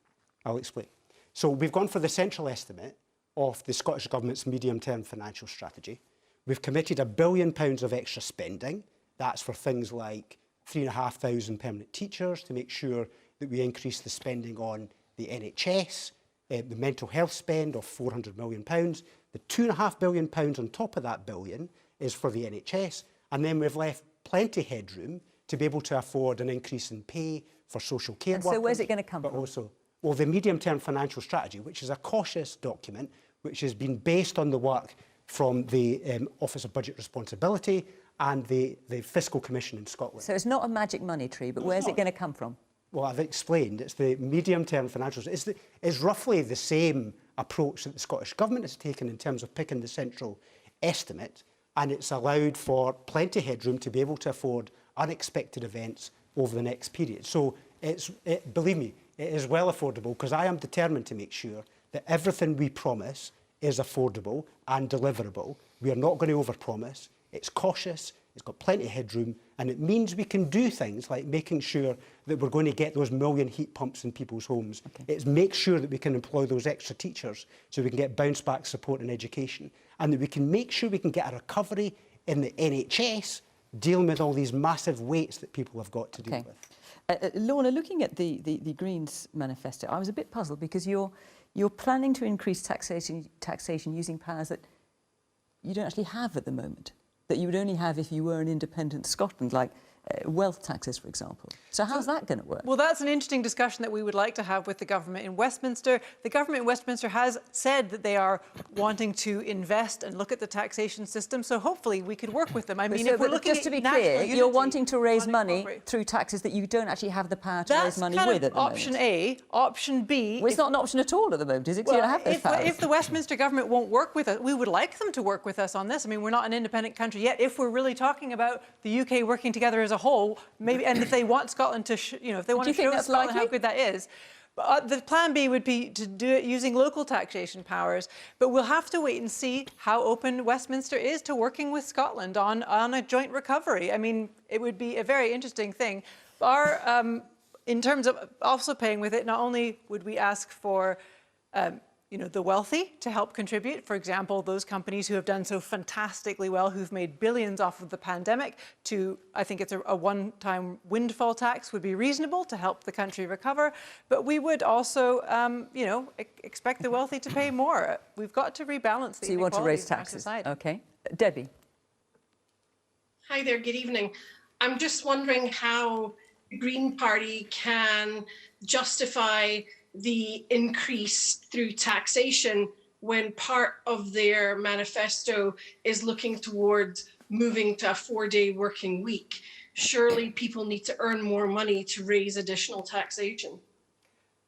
I'll explain. So we've gone for the central estimate of the Scottish Government's medium-term financial strategy. We've committed £1 billion of extra spending. That's for things like 3,500 permanent teachers to make sure that we increase the spending on the NHS, the mental health spend of £400 million. The £2.5 billion on top of that billion is for the NHS. And then we've left plenty headroom to be able to afford an increase in pay for social care workers. So where's it going to come from? Also, well, the medium-term financial strategy, which is a cautious document, which has been based on the work from the Office of Budget Responsibility and the Fiscal Commission in Scotland. So it's not a magic money tree, but where's it going to come from? Well, I've explained. It's the medium-term financial... It's roughly the same approach that the Scottish Government has taken in terms of picking the central estimate, and it's allowed for plenty of headroom to be able to afford unexpected events over the next period. So, believe me, it is well affordable, because I am determined to make sure that everything we promise is affordable and deliverable. We are not going to overpromise. It's cautious, it's got plenty of headroom, and it means we can do things like making sure that we're going to get those 1 million heat pumps in people's homes. Okay. It's make sure that we can employ those extra teachers so we can get bounce-back support in education, and that we can make sure we can get a recovery in the NHS, dealing with all these massive weights that people have got to deal with. Lorna, looking at the Greens manifesto, I was a bit puzzled, because you're planning to increase taxation using powers that you don't actually have at the moment, that you would only have if you were an independent Scotland, like wealth taxes, for example. So how's that going to work? Well, that's an interesting discussion that we would like to have with the government in Westminster. The government in Westminster has said that they are wanting to invest and look at the taxation system, so hopefully we could work with them. I mean, if we're looking just to be clear, you're wanting to raise money through taxes that you don't actually have the power to raise money with at the moment. Option A. Option B... Well, it's not an option at all at the moment, is it? Well, you don't have those powers. If the Westminster government won't work with us, we would like them to work with us on this. I mean, we're not an independent country yet. If we're really talking about the UK working together as a whole, maybe, and if they want Scotland to, if they want to show Scotland how good that is, the plan B would be to do it using local taxation powers. But we'll have to wait and see how open Westminster is to working with Scotland on a joint recovery. I mean, it would be a very interesting thing. In terms of also paying with it, not only would we ask for the wealthy to help contribute, for example, those companies who have done so fantastically well, who've made billions off of the pandemic, I think it's a one-time windfall tax would be reasonable to help the country recover. But we would also, expect the wealthy to pay more. We've got to rebalance the inequalities. So you want to raise taxes? Okay. Debbie. Hi there, good evening. I'm just wondering how the Green Party can justify the increase through taxation when part of their manifesto is looking towards moving to a 4-day working week. Surely people need to earn more money to raise additional taxation.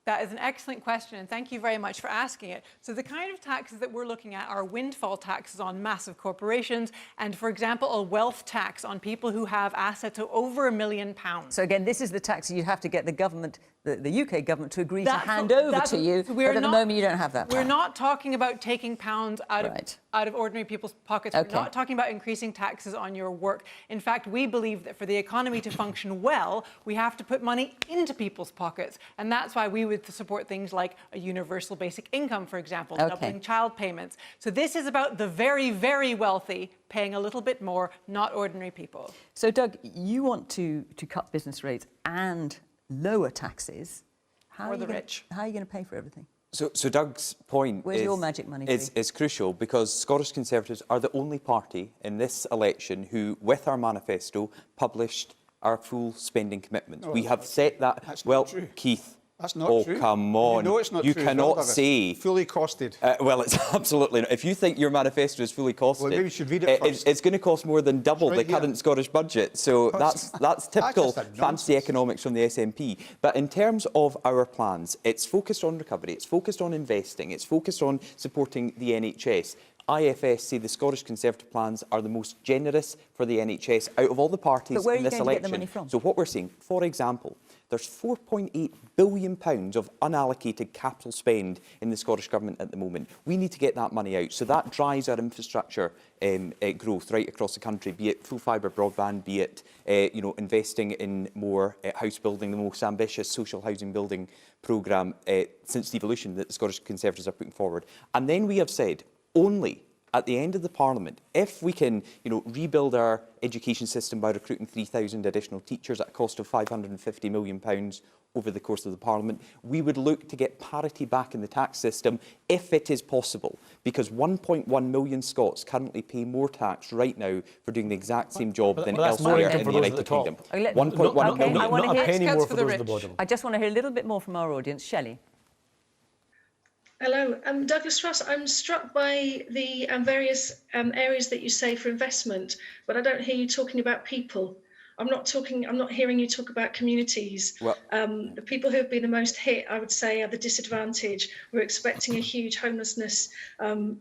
That is an excellent question, and thank you very much for asking it. So the kind of taxes that we're looking at are windfall taxes on massive corporations and, for example, a wealth tax on people who have assets of over £1 million. So again, this is the tax you'd have to get the government the UK government to agree to That's hand what- over that's- to you, we're but at the not- moment you don't have that power. We're not talking about taking pounds out Right. of ordinary people's pockets. Okay. We're not talking about increasing taxes on your work. In fact, we believe that for the economy to function well, we have to put money into people's pockets. And that's why we would support things like a universal basic income, for example, Okay. doubling child payments. So this is about the very, very wealthy paying a little bit more, not ordinary people. So, Doug, you want to cut business rates and lower taxes. How Or are the you gonna, rich. How are you going to pay for everything? So Doug's point Where's your magic money, is crucial because Scottish Conservatives are the only party in this election who, with our manifesto, published our full spending commitments. No, we have set that. That's well, not true. Keith. That's not oh, true. come on. You know it's not you true. cannot Douglas. say... Fully costed. Well, it's absolutely not. If you think your manifesto is fully costed... Well, maybe you should read it first. It's going to cost more than double It's right the current here. Scottish budget. So that's typical just a fancy nonsense. economics from the SNP. But in terms of our plans, it's focused on recovery, it's focused on investing, it's focused on supporting the NHS. IFS say the Scottish Conservative plans are the most generous for the NHS out of all the parties But where are in you this going to get election. the money from? So what we're seeing, for example, there's £4.8 billion of unallocated capital spend in the Scottish Government at the moment. We need to get that money out. So that drives our infrastructure growth right across the country, be it full fibre broadband, be it investing in more house building, the most ambitious social housing building programme since devolution that the Scottish Conservatives are putting forward. And then we have said, only at the end of the Parliament, if we can rebuild our education system by recruiting 3,000 additional teachers at a cost of £550 million over the course of the Parliament, we would look to get parity back in the tax system if it is possible, because 1.1 million Scots currently pay more tax right now for doing the exact same job than elsewhere in the United Kingdom. 1.1 million. I want to Not a hear penny more for the those at rich. the bottom. I just want to hear a little bit more from our audience. Shelley. Hello, Douglas Truss. I'm struck by the various areas that you say for investment, but I don't hear you talking about people. I'm not hearing you talk about communities. Well, the people who have been the most hit, I would say, are the disadvantaged. We're expecting a huge homelessness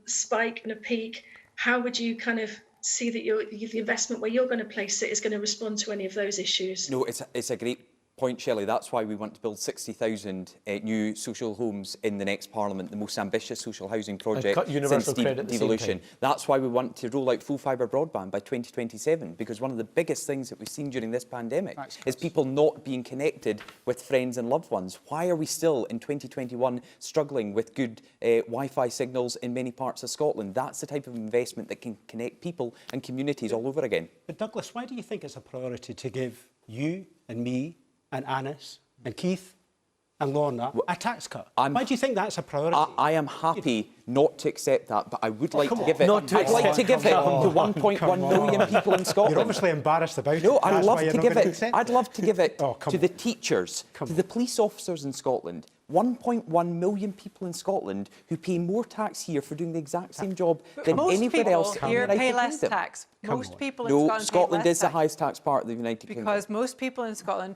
spike and a peak. How would you kind of see that the investment where you're going to place it is going to respond to any of those issues? No, it's a great point, Shelley. That's why we want to build 60,000 new social homes in the next Parliament, the most ambitious social housing project cut universal since credit at the same devolution. time. That's why we want to roll out full fibre broadband by 2027, because one of the biggest things that we've seen during this pandemic is people not being connected with friends and loved ones. Why are we still in 2021 struggling with good Wi-Fi signals in many parts of Scotland? That's the type of investment that can connect people and communities all over again. But Douglas, why do you think it's a priority to give you and me and Annis and Keith and Lorna a tax cut? Why do you think that's a priority? I am happy not to accept that, but I would like to come give on. it. Not to I'd like to give it to 1.1 million people in Scotland. You're obviously embarrassed about it. No, I'd That's love why you're to not give going it. accept I'd love to give it Oh, come to on. the teachers, to the police officers in Scotland. 1.1 million people in Scotland who pay more tax here for doing the exact same job than Most anywhere people else in the here United pay less Kingdom. tax. Most people in No, Scotland pay Scotland less is the tax. highest tax part of the United Kingdom. Because most people in Scotland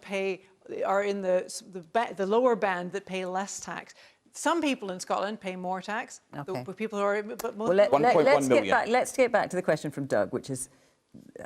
are in the lower band that pay less tax. Some people in Scotland pay more tax. Okay. The people who are, but most Well, people, let's get back to the question from Doug, which is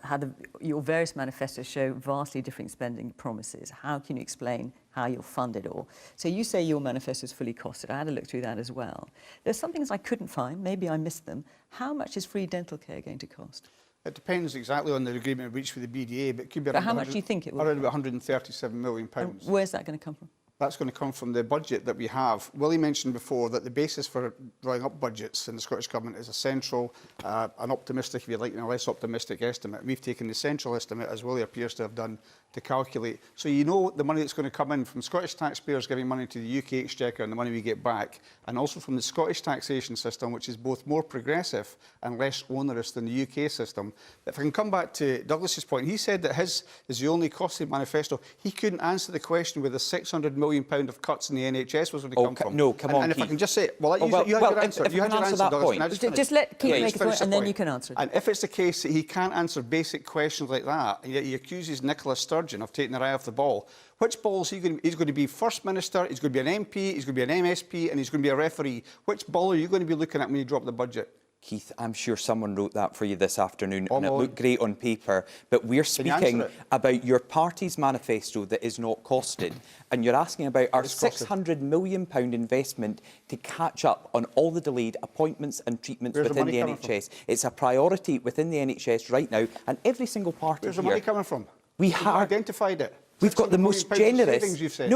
how your various manifestos show vastly different spending promises. How can you explain how you'll fund it all? So you say your manifesto is fully costed. I had a look through that as well. There's some things I couldn't find. Maybe I missed them. How much is free dental care going to cost? It depends exactly on the agreement reached with the BDA, but it could be But around how much do you think it will around about £137 million. And where's that going to come from? That's going to come from the budget that we have. Willie mentioned before that the basis for drawing up budgets in the Scottish Government is a central, an optimistic, if you like, and a less optimistic estimate. We've taken the central estimate, as Willie appears to have done, to calculate. So you know the money that's going to come in from Scottish taxpayers giving money to the UK Exchequer and the money we get back, and also from the Scottish taxation system, which is both more progressive and less onerous than the UK system. If I can come back to Douglas's point, he said that his is the only costly manifesto. He couldn't answer the question where the £600 million of cuts in the NHS was going to come from. No, come on, And if I Keith. can just say, you had your answer. If you I had can your answer that Douglas. point. Can I just Just let Keith finish? make a point and then you can answer it. And if it's the case that he can't answer basic questions like that, and yet he accuses Nicola Sturgeon of taking their eye off the ball, which ball is he going to be? He's going to be First Minister, he's going to be an MP, he's going to be an MSP, and he's going to be a referee. Which ball are you going to be looking at when you drop the budget? Keith, I'm sure someone wrote that for you this afternoon and it looked great on paper, but we're speaking about your party's manifesto that is not costed, and you're asking about our £600 million investment to catch up on all the delayed appointments and treatments within the NHS. It's a priority within the NHS right now, and every single party Where's the money coming from? We have identified it. We've got the most generous. You've said.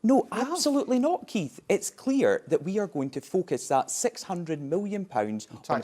No, absolutely not, Keith. It's clear that we are going to focus that £600 million on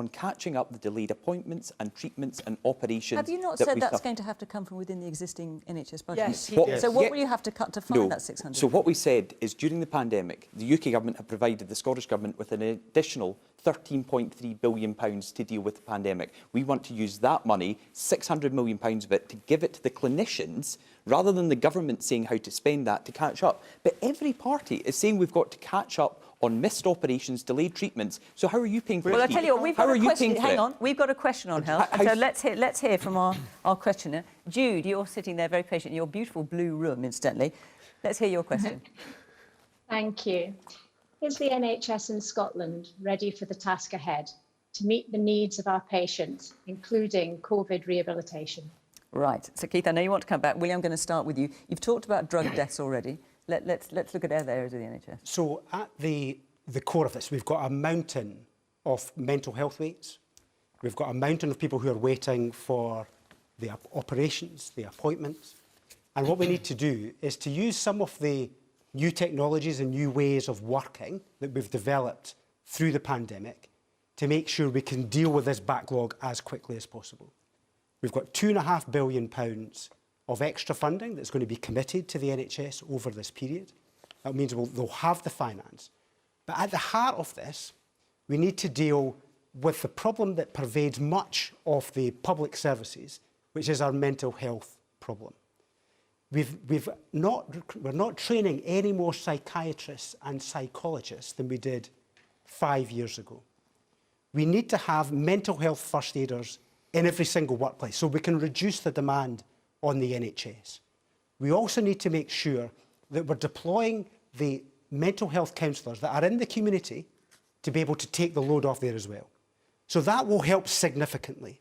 catching up the delayed appointments and treatments and operations. Have you not said that's going to have to come from within the existing NHS budget? Yes. So what will you have to cut to find that 600? So what we said is during the pandemic, the UK government have provided the Scottish government with an additional £13.3 billion to deal with the pandemic. We want to use that money, £600 million of it, to give it to the clinicians, rather than the government saying how to spend that to catch up. But every party is saying we've got to catch up on missed operations, delayed treatments. So how are you paying for it? Well, I'll tell you what, we've got a question. Hang on, we've got a question on health. So let's hear from our questioner. Jude, you're sitting there very patient in your beautiful blue room, incidentally. Let's hear your question. Thank you. Is the NHS in Scotland ready for the task ahead to meet the needs of our patients, including COVID rehabilitation? Right. So, Keith, I know you want to come back. Willie, I'm going to start with you. You've talked about drug deaths already. Let's look at other areas of the NHS. So, at the core of this, we've got a mountain of mental health waits. We've got a mountain of people who are waiting for the operations, the appointments. And what we need to do is to use some of the new technologies and new ways of working that we've developed through the pandemic to make sure we can deal with this backlog as quickly as possible. We've got £2.5 billion of extra funding that's going to be committed to the NHS over this period. That means they'll have the finance. But at the heart of this, we need to deal with the problem that pervades much of the public services, which is our mental health problem. We're not training any more psychiatrists and psychologists than we did 5 years ago. We need to have mental health first aiders in every single workplace so we can reduce the demand on the NHS. We also need to make sure that we're deploying the mental health counsellors that are in the community to be able to take the load off there as well. So that will help significantly.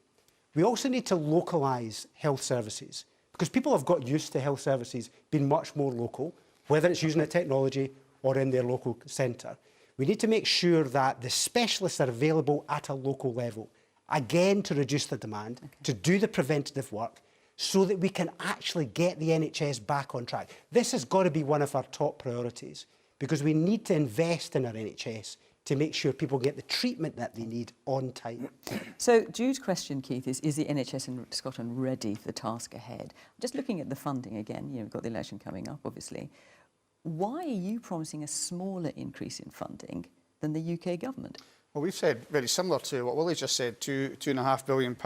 We also need to localise health services because people have got used to health services being much more local, whether it's using a technology or in their local centre. We need to make sure that the specialists are available at a local level, again to reduce the demand, to do the preventative work, so that we can actually get the NHS back on track. This has got to be one of our top priorities because we need to invest in our NHS to make sure people get the treatment that they need on time. So Jude's question, Keith, is the NHS in Scotland ready for the task ahead? Just looking at the funding again, we've got the election coming up, obviously. Why are you promising a smaller increase in funding than the UK government? Well, we've said very similar to what Willie just said, £2.5 billion.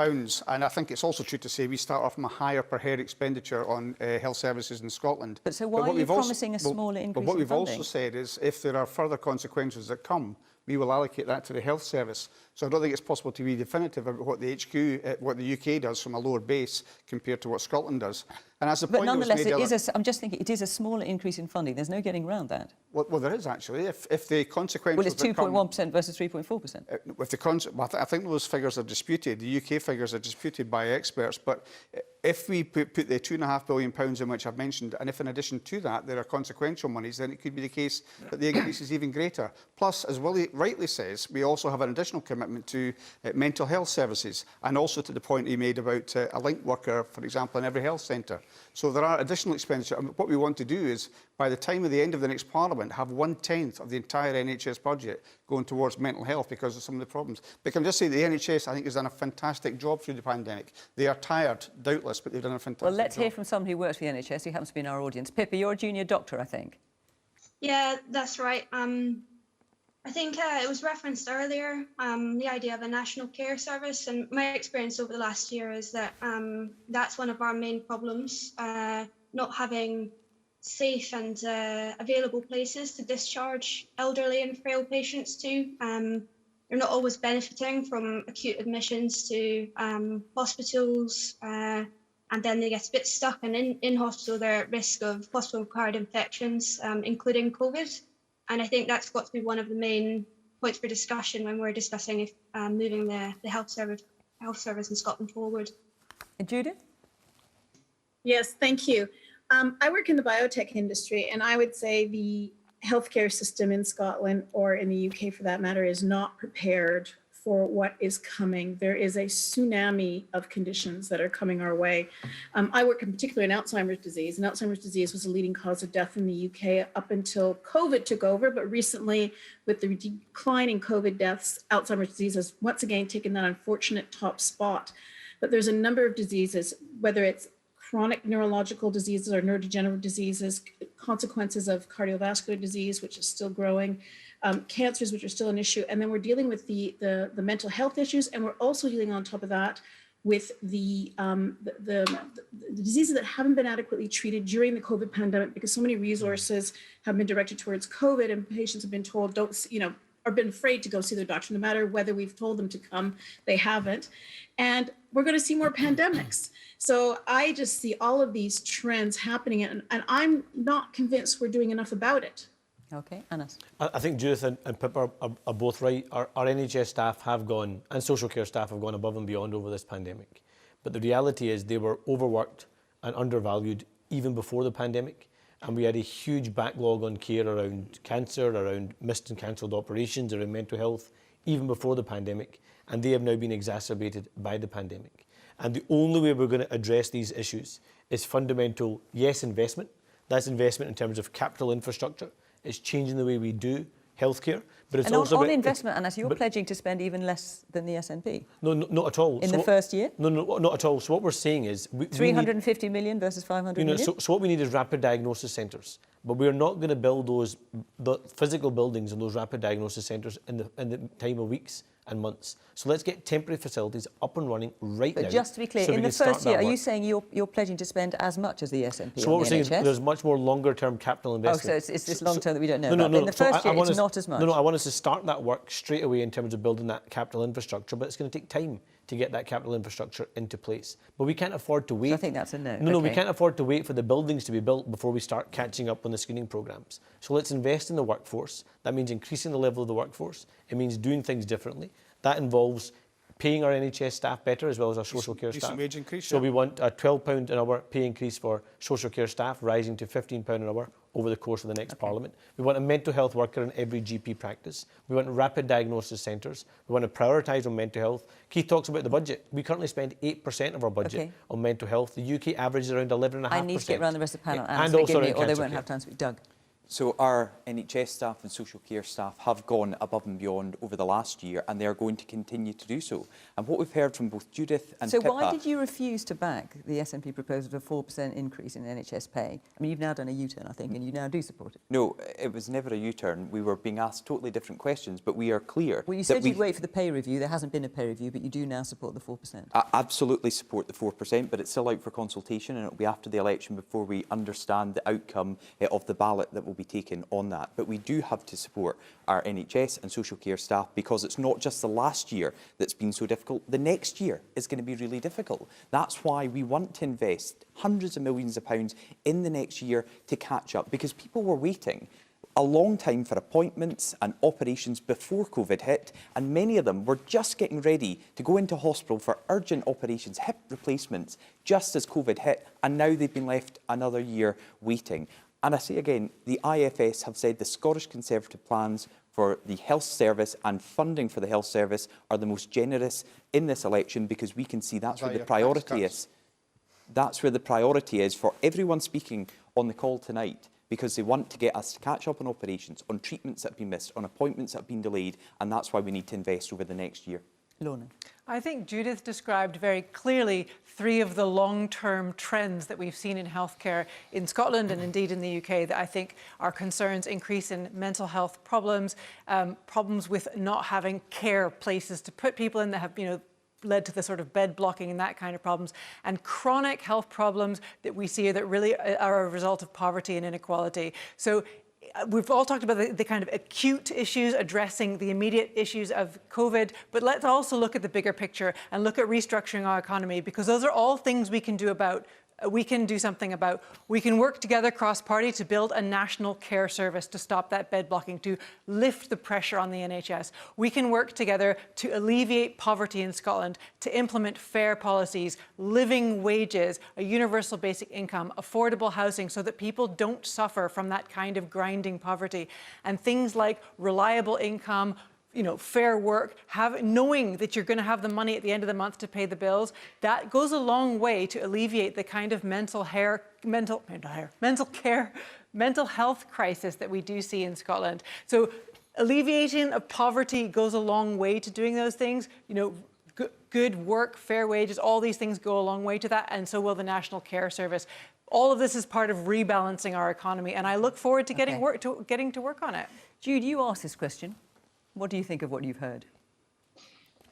And I think it's also true to say we start off from a higher per head expenditure on health services in Scotland. But so why are you promising a smaller increase in funding? But what we've also said is if there are further consequences that come, we will allocate that to the health service. So I don't think it's possible to be definitive about what the UK does from a lower base compared to what Scotland does. And as the point nonetheless, I'm just thinking it is a smaller increase in funding. There's no getting around that. Well, there is actually. If the consequences... Well, it's 2.1% versus 3.4%. I think those figures are disputed. The UK figures are disputed by experts. But if we put the £2.5 billion in which I've mentioned, and if in addition to that there are consequential monies, then it could be the case that the increase is even greater. Plus, as Willie rightly says, we also have an additional commitment to mental health services, and also to the point he made about a link worker, for example, in every health centre. So there are additional expenditure. And what we want to do is, by the time of the end of the next Parliament, have 1/10 of the entire NHS budget going towards mental health because of some of the problems. But can I just say the NHS, I think, has done a fantastic job through the pandemic. They are tired, doubtless, but they've done a fantastic job. Well, let's hear from someone who works for the NHS, who happens to be in our audience. Pippa, you're a junior doctor, I think. Yeah, that's right. I think it was referenced earlier, the idea of a national care service, and my experience over the last year is that that's one of our main problems, not having safe and available places to discharge elderly and frail patients to. They're not always benefiting from acute admissions to hospitals, and then they get a bit stuck, and in hospital they're at risk of hospital-acquired infections, including COVID. And I think that's got to be one of the main points for discussion when we're discussing if moving the health service in Scotland forward. Judith? Yes, thank you. I work in the biotech industry, and I would say the healthcare system in Scotland, or in the UK for that matter, is not prepared for what is coming. There is a tsunami of conditions that are coming our way. I work in particular in Alzheimer's disease, and Alzheimer's disease was a leading cause of death in the UK up until COVID took over, but recently with the decline in COVID deaths, Alzheimer's disease has once again taken that unfortunate top spot. But there's a number of diseases, whether it's chronic neurological diseases or neurodegenerative diseases, consequences of cardiovascular disease, which is still growing, cancers, which are still an issue. And then we're dealing with the mental health issues. And we're also dealing on top of that with the diseases that haven't been adequately treated during the COVID pandemic, because so many resources have been directed towards COVID, and patients have been told, are been afraid to go see their doctor, no matter whether we've told them to come, they haven't. And we're going to see more pandemics. So I just see all of these trends happening, and I'm not convinced we're doing enough about it. Okay, Anas. I think Judith and Pippa are both right. Our NHS staff have gone, and social care staff have gone above and beyond over this pandemic. But the reality is they were overworked and undervalued even before the pandemic. And we had a huge backlog on care around cancer, around missed and cancelled operations, around mental health, even before the pandemic. And they have now been exacerbated by the pandemic. And the only way we're going to address these issues is fundamental, yes, investment. That's investment in terms of capital infrastructure. It's changing the way we do healthcare. But it's also on investment, Anas, you're pledging to spend even less than the SNP? No, not at all. In the first year? No, not at all. So what we're saying is... 350 million versus 500 million? So what we need is rapid diagnosis centres. But we're not going to build the physical buildings in those rapid diagnosis centres in the time of weeks and months. So let's get temporary facilities up and running right now. But just to be clear, in the first year, are you saying you're pledging to spend as much as the SNP? So what we're saying is there's much more longer-term capital investment. Oh, so it's this long term that we don't know about. No. In the first year, it's not as much. No, I want us to start that work straight away in terms of building that capital infrastructure, but it's going to take time to get that capital infrastructure into place. But we can't afford to wait. So I think that's a no. No, we can't afford to wait for the buildings to be built before we start catching up on the screening programmes. So let's invest in the workforce. That means increasing the level of the workforce. It means doing things differently. That involves paying our NHS staff better as well as our social care staff. Wage increase, so we want a £12 an hour pay increase for social care staff, rising to £15 an hour over the course of the next Parliament. We want a mental health worker in every GP practice. We want rapid diagnosis centres. We want to prioritise on mental health. Keith talks about the budget. We currently spend 8% of our budget on mental health. The UK average is around 11.5%. I need to get around the rest of the panel, and also or they won't have time to speak. Doug. So our NHS staff and social care staff have gone above and beyond over the last year, and they are going to continue to do so. And what we've heard from both Judith and Pippa... So why did you refuse to back the SNP proposal of a 4% increase in NHS pay? I mean, you've now done a U-turn, I think, and you now do support it. No, it was never a U-turn. We were being asked totally different questions, but we are clear... Well, you said you'd wait for the pay review. There hasn't been a pay review, but you do now support the 4%. I absolutely support the 4%, but it's still out for consultation, and it'll be after the election before we understand the outcome of the ballot that will be taken on that. But we do have to support our NHS and social care staff, because it's not just the last year that's been so difficult. The next year is going to be really difficult. That's why we want to invest hundreds of millions of pounds in the next year to catch up, because people were waiting a long time for appointments and operations before COVID hit, and many of them were just getting ready to go into hospital for urgent operations, hip replacements, just as COVID hit, and now they've been left another year waiting. And I say again, the IFS have said the Scottish Conservative plans for the health service and funding for the health service are the most generous in this election, because we can see that's where the priority is. That's where the priority is for everyone speaking on the call tonight, because they want to get us to catch up on operations, on treatments that have been missed, on appointments that have been delayed, and that's why we need to invest over the next year. Lorna. I think Judith described very clearly three of the long-term trends that we've seen in healthcare in Scotland and indeed in the UK that I think are concerns: increase in mental health problems, problems with not having care places to put people in that have, led to the sort of bed blocking and that kind of problems, and chronic health problems that we see that really are a result of poverty and inequality. So we've all talked about the kind of acute issues, addressing the immediate issues of COVID, but let's also look at the bigger picture and look at restructuring our economy, because those are all things we can do about we can do something about. We can work together cross-party to build a national care service to stop that bed blocking, to lift the pressure on the NHS. We can work together to alleviate poverty in Scotland, to implement fair policies, living wages, a universal basic income, affordable housing so that people don't suffer from that kind of grinding poverty. And things like reliable income, fair work, knowing that you're going to have the money at the end of the month to pay the bills, that goes a long way to alleviate the kind of mental health crisis that we do see in Scotland. So alleviation of poverty goes a long way to doing those things. Good work, fair wages, all these things go a long way to that, and so will the National Care Service. All of this is part of rebalancing our economy, and I look forward to getting to work on it. Jude, you asked this question. What do you think of what you've heard?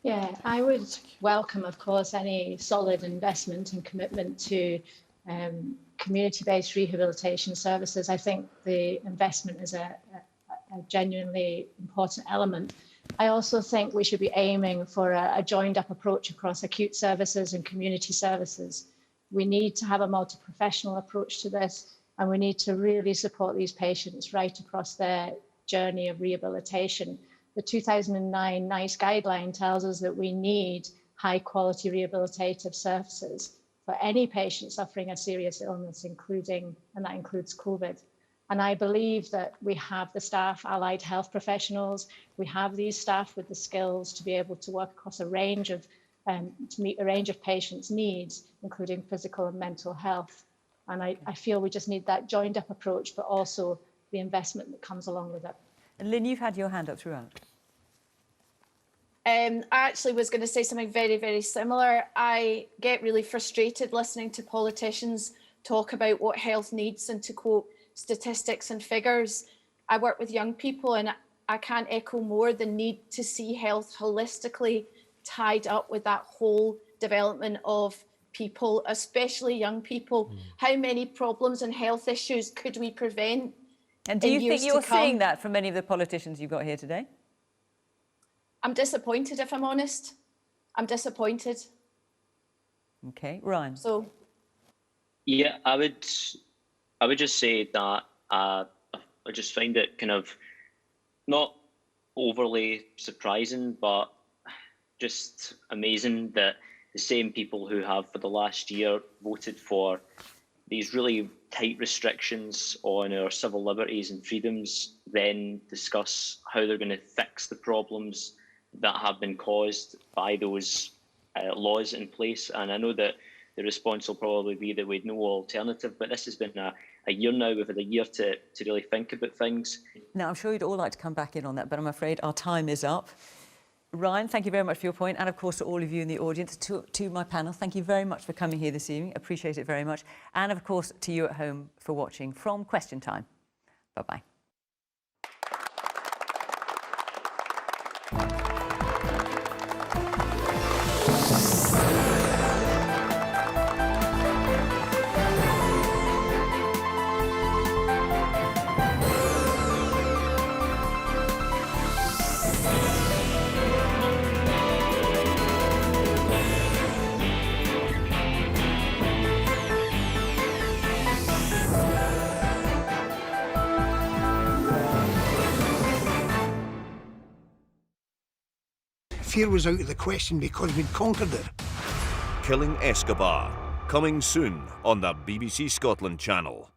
Yeah, I would welcome, of course, any solid investment and commitment to community-based rehabilitation services. I think the investment is a genuinely important element. I also think we should be aiming for a joined-up approach across acute services and community services. We need to have a multi-professional approach to this, and we need to really support these patients right across their journey of rehabilitation. The 2009 NICE guideline tells us that we need high quality rehabilitative services for any patient suffering a serious illness, and that includes COVID. And I believe that we have the staff, allied health professionals, we have these staff with the skills to be able to work across a range of, to meet a range of patients' needs, including physical and mental health. And I feel we just need that joined up approach, but also the investment that comes along with it. And Lynn, you've had your hand up throughout. I actually was going to say something very, very similar. I get really frustrated listening to politicians talk about what health needs and to quote statistics and figures. I work with young people, and I can't echo more the need to see health holistically tied up with that whole development of people, especially young people. How many problems and health issues could we prevent? And do you think you're seeing that from many of the politicians you've got here today? I'm disappointed, if I'm honest. I'm disappointed. Okay, Ryan. So, yeah, I would just say that I just find it kind of not overly surprising, but just amazing that the same people who have for the last year voted for these really tight restrictions on our civil liberties and freedoms then discuss how they're going to fix the problems that have been caused by those laws in place. And I know that the response will probably be that we'd no alternative, but this has been a year now. We've had a year to really think about things. Now, I'm sure you'd all like to come back in on that, but I'm afraid our time is up. Ryan, thank you very much for your point, and of course to all of you in the audience, to my panel, thank you very much for coming here this evening. Appreciate it very much. And of course to you at home for watching from Question Time. Bye-bye. Fear was out of the question because we'd conquered it. Killing Escobar, coming soon on the BBC Scotland channel.